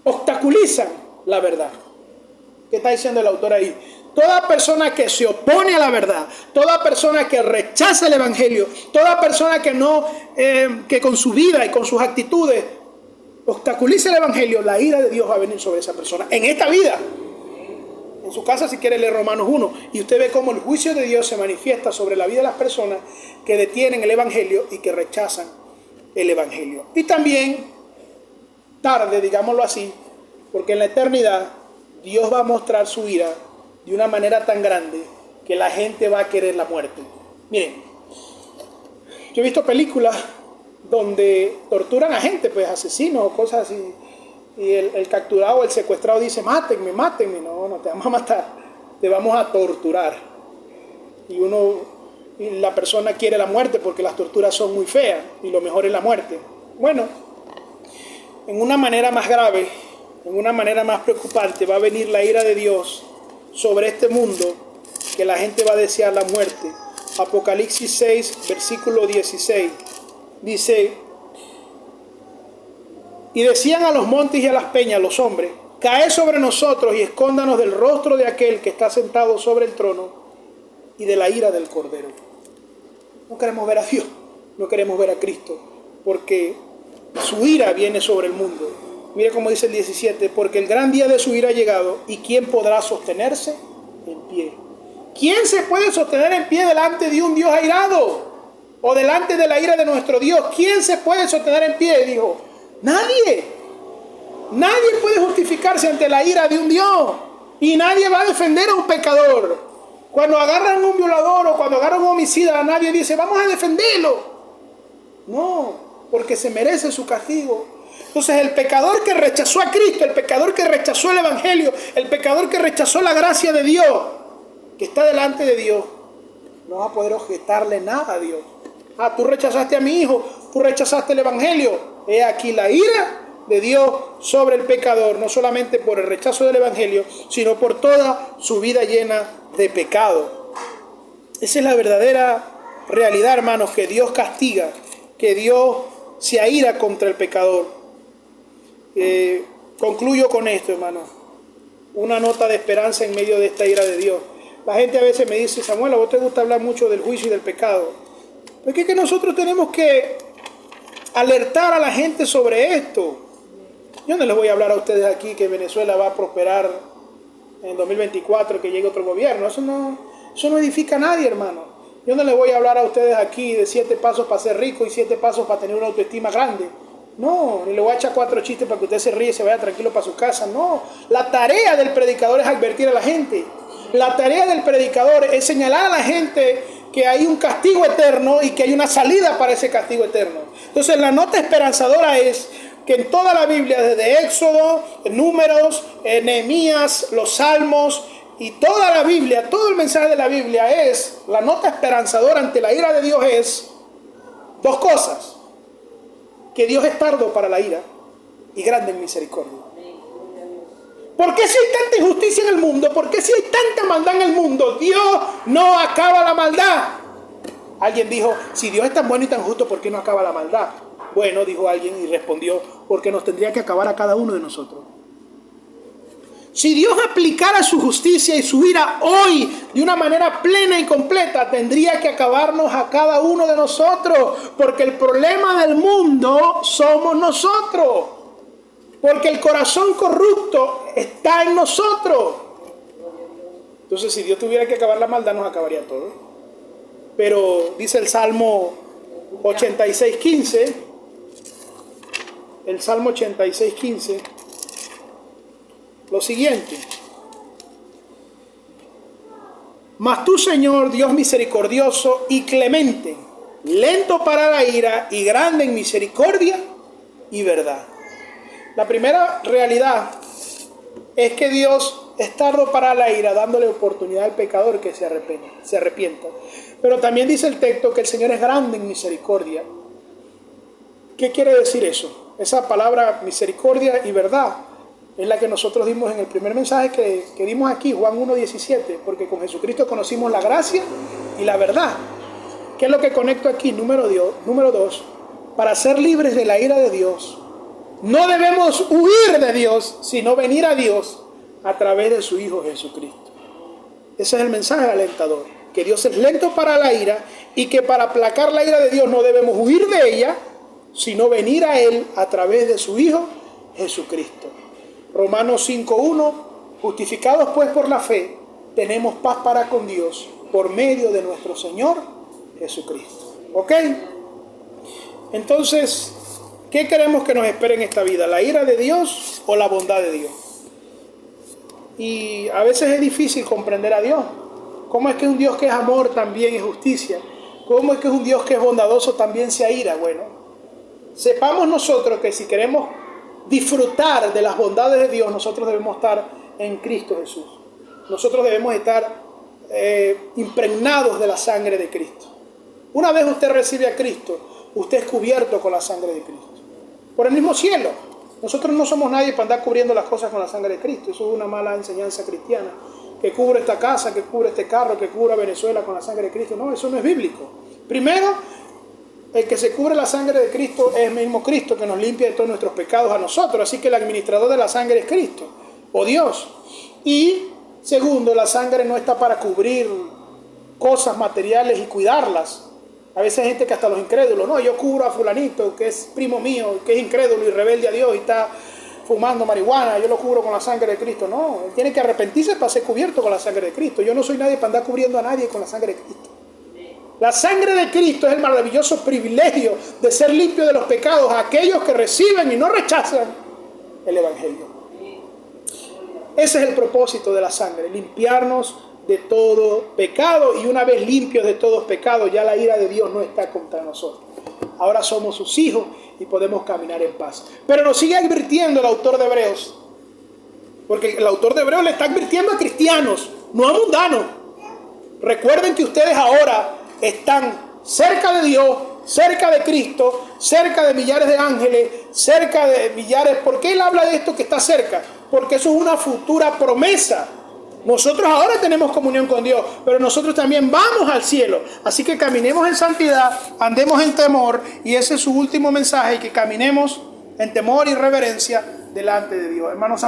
obstaculizan la verdad. ¿Qué está diciendo el autor ahí? Toda persona que se opone a la verdad, toda persona que rechaza el evangelio, toda persona que con su vida y con sus actitudes obstaculiza el evangelio, la ira de Dios va a venir sobre esa persona en esta vida. En su casa, si quiere leer Romanos 1, y usted ve cómo el juicio de Dios se manifiesta sobre la vida de las personas que detienen el evangelio y que rechazan el evangelio. Y también tarde, digámoslo así, porque en la eternidad Dios va a mostrar su ira de una manera tan grande que la gente va a querer la muerte. Miren, yo he visto películas donde torturan a gente, pues asesinos o cosas así, y el capturado o el secuestrado dice: mátenme, mátenme. No, no te vamos a matar, te vamos a torturar. Y la persona quiere la muerte porque las torturas son muy feas y lo mejor es la muerte. Bueno, en una manera más grave, en una manera más preocupante, va a venir la ira de Dios sobre este mundo, que la gente va a desear la muerte. Apocalipsis 6, versículo 16, dice: y decían a los montes y a las peñas los hombres: caed sobre nosotros y escóndanos del rostro de aquel que está sentado sobre el trono y de la ira del Cordero. No queremos ver a Dios, no queremos ver a Cristo, porque su ira viene sobre el mundo. Mire cómo dice el 17: porque el gran día de su ira ha llegado, y ¿quién podrá sostenerse en pie? ¿Quién se puede sostener en pie delante de un Dios airado? O delante de la ira de nuestro Dios. ¿Quién se puede sostener en pie? Dijo: nadie. Nadie puede justificarse ante la ira de un Dios. Y nadie va a defender a un pecador. Cuando agarran a un violador o cuando agarran a un homicida, nadie dice: vamos a defenderlo. No, porque se merece su castigo. Entonces el pecador que rechazó a Cristo, el pecador que rechazó el evangelio, el pecador que rechazó la gracia de Dios, que está delante de Dios, no va a poder objetarle nada a Dios. Ah, tú rechazaste a mi hijo, tú rechazaste el evangelio. He aquí la ira de Dios sobre el pecador, no solamente por el rechazo del evangelio, sino por toda su vida llena de pecado. Esa es la verdadera realidad, hermanos, que Dios castiga, que Dios se aira contra el pecador. Concluyo con esto, hermanos. Una nota de esperanza en medio de esta ira de Dios. La gente a veces me dice: Samuel, a vos te gusta hablar mucho del juicio y del pecado. Pero es que nosotros tenemos que alertar a la gente sobre esto. Yo no les voy a hablar a ustedes aquí que Venezuela va a prosperar en 2024, que llegue otro gobierno. Eso no edifica a nadie, hermano. Yo no les voy a hablar a ustedes aquí de 7 pasos para ser rico y 7 pasos para tener una autoestima grande. No, ni le voy a echar 4 chistes para que usted se ríe y se vaya tranquilo para su casa. No, la tarea del predicador es advertir a la gente. La tarea del predicador es señalar a la gente que hay un castigo eterno y que hay una salida para ese castigo eterno. Entonces la nota esperanzadora es que en toda la Biblia, desde Éxodo, Números, Nehemías, los Salmos y toda la Biblia, todo el mensaje de la Biblia es, la nota esperanzadora ante la ira de Dios es 2 cosas: que Dios es tardo para la ira y grande en misericordia. ¿Por qué si hay tanta injusticia en el mundo? ¿Por qué si hay tanta maldad en el mundo? Dios no acaba la maldad. Alguien dijo: si Dios es tan bueno y tan justo, ¿por qué no acaba la maldad? Bueno, dijo alguien y respondió: porque nos tendría que acabar a cada uno de nosotros. Si Dios aplicara su justicia y su ira hoy de una manera plena y completa, tendría que acabarnos a cada uno de nosotros, porque el problema del mundo somos nosotros, porque el corazón corrupto está en nosotros. Entonces, si Dios tuviera que acabar la maldad, nos acabaría todo. Pero dice el Salmo 86:15, el Salmo 86:15, lo siguiente: mas tú, Señor, Dios misericordioso y clemente, lento para la ira y grande en misericordia y verdad. La primera realidad es que Dios es tardo para la ira, dándole oportunidad al pecador que se arrepienta. Pero también dice el texto que el Señor es grande en misericordia. ¿Qué quiere decir eso? Esa palabra misericordia y verdad es la que nosotros dimos en el primer mensaje que dimos aquí, Juan 1:17, porque con Jesucristo conocimos la gracia y la verdad. ¿Qué es lo que conecto aquí? Número 2, para ser libres de la ira de Dios, no debemos huir de Dios, sino venir a Dios a través de su Hijo Jesucristo. Ese es el mensaje alentador, que Dios es lento para la ira y que para aplacar la ira de Dios no debemos huir de ella, sino venir a Él a través de su Hijo Jesucristo. Romanos 5:1, justificados pues por la fe, tenemos paz para con Dios por medio de nuestro Señor Jesucristo. ¿Ok? Entonces, ¿qué queremos que nos espere en esta vida? ¿La ira de Dios o la bondad de Dios? Y a veces es difícil comprender a Dios. ¿Cómo es que un Dios que es amor también es justicia? ¿Cómo es que un Dios que es bondadoso también se ira? Bueno, sepamos nosotros que si queremos disfrutar de las bondades de Dios, nosotros debemos estar en Cristo Jesús. Nosotros debemos estar impregnados de la sangre de Cristo. Una vez usted recibe a Cristo, usted es cubierto con la sangre de Cristo. Por el mismo cielo. Nosotros no somos nadie para andar cubriendo las cosas con la sangre de Cristo. Eso es una mala enseñanza cristiana. Que cubre esta casa, que cubre este carro, que cubre a Venezuela con la sangre de Cristo. No, eso no es bíblico. Primero, el que se cubre la sangre de Cristo es el mismo Cristo que nos limpia de todos nuestros pecados a nosotros. Así que el administrador de la sangre es Cristo, o Dios. Y segundo, la sangre no está para cubrir cosas materiales y cuidarlas. A veces hay gente que hasta los incrédulos, no, yo cubro a fulanito, que es primo mío, que es incrédulo y rebelde a Dios y está fumando marihuana, yo lo cubro con la sangre de Cristo. No, él tiene que arrepentirse para ser cubierto con la sangre de Cristo. Yo no soy nadie para andar cubriendo a nadie con la sangre de Cristo. La sangre de Cristo es el maravilloso privilegio de ser limpio de los pecados a aquellos que reciben y no rechazan el Evangelio. Ese es el propósito de la sangre, limpiarnos de todo pecado, y una vez limpios de todo pecado, ya la ira de Dios no está contra nosotros. Ahora somos sus hijos y podemos caminar en paz. Pero nos sigue advirtiendo el autor de Hebreos, porque el autor de Hebreos le está advirtiendo a cristianos, no a mundanos. Recuerden que ustedes ahora están cerca de Dios, cerca de Cristo, cerca de millares de ángeles, cerca de millares. ¿Por qué él habla de esto que está cerca? Porque eso es una futura promesa. Nosotros ahora tenemos comunión con Dios, pero nosotros también vamos al cielo. Así que caminemos en santidad, andemos en temor, y ese es su último mensaje, que caminemos en temor y reverencia delante de Dios. Hermanos,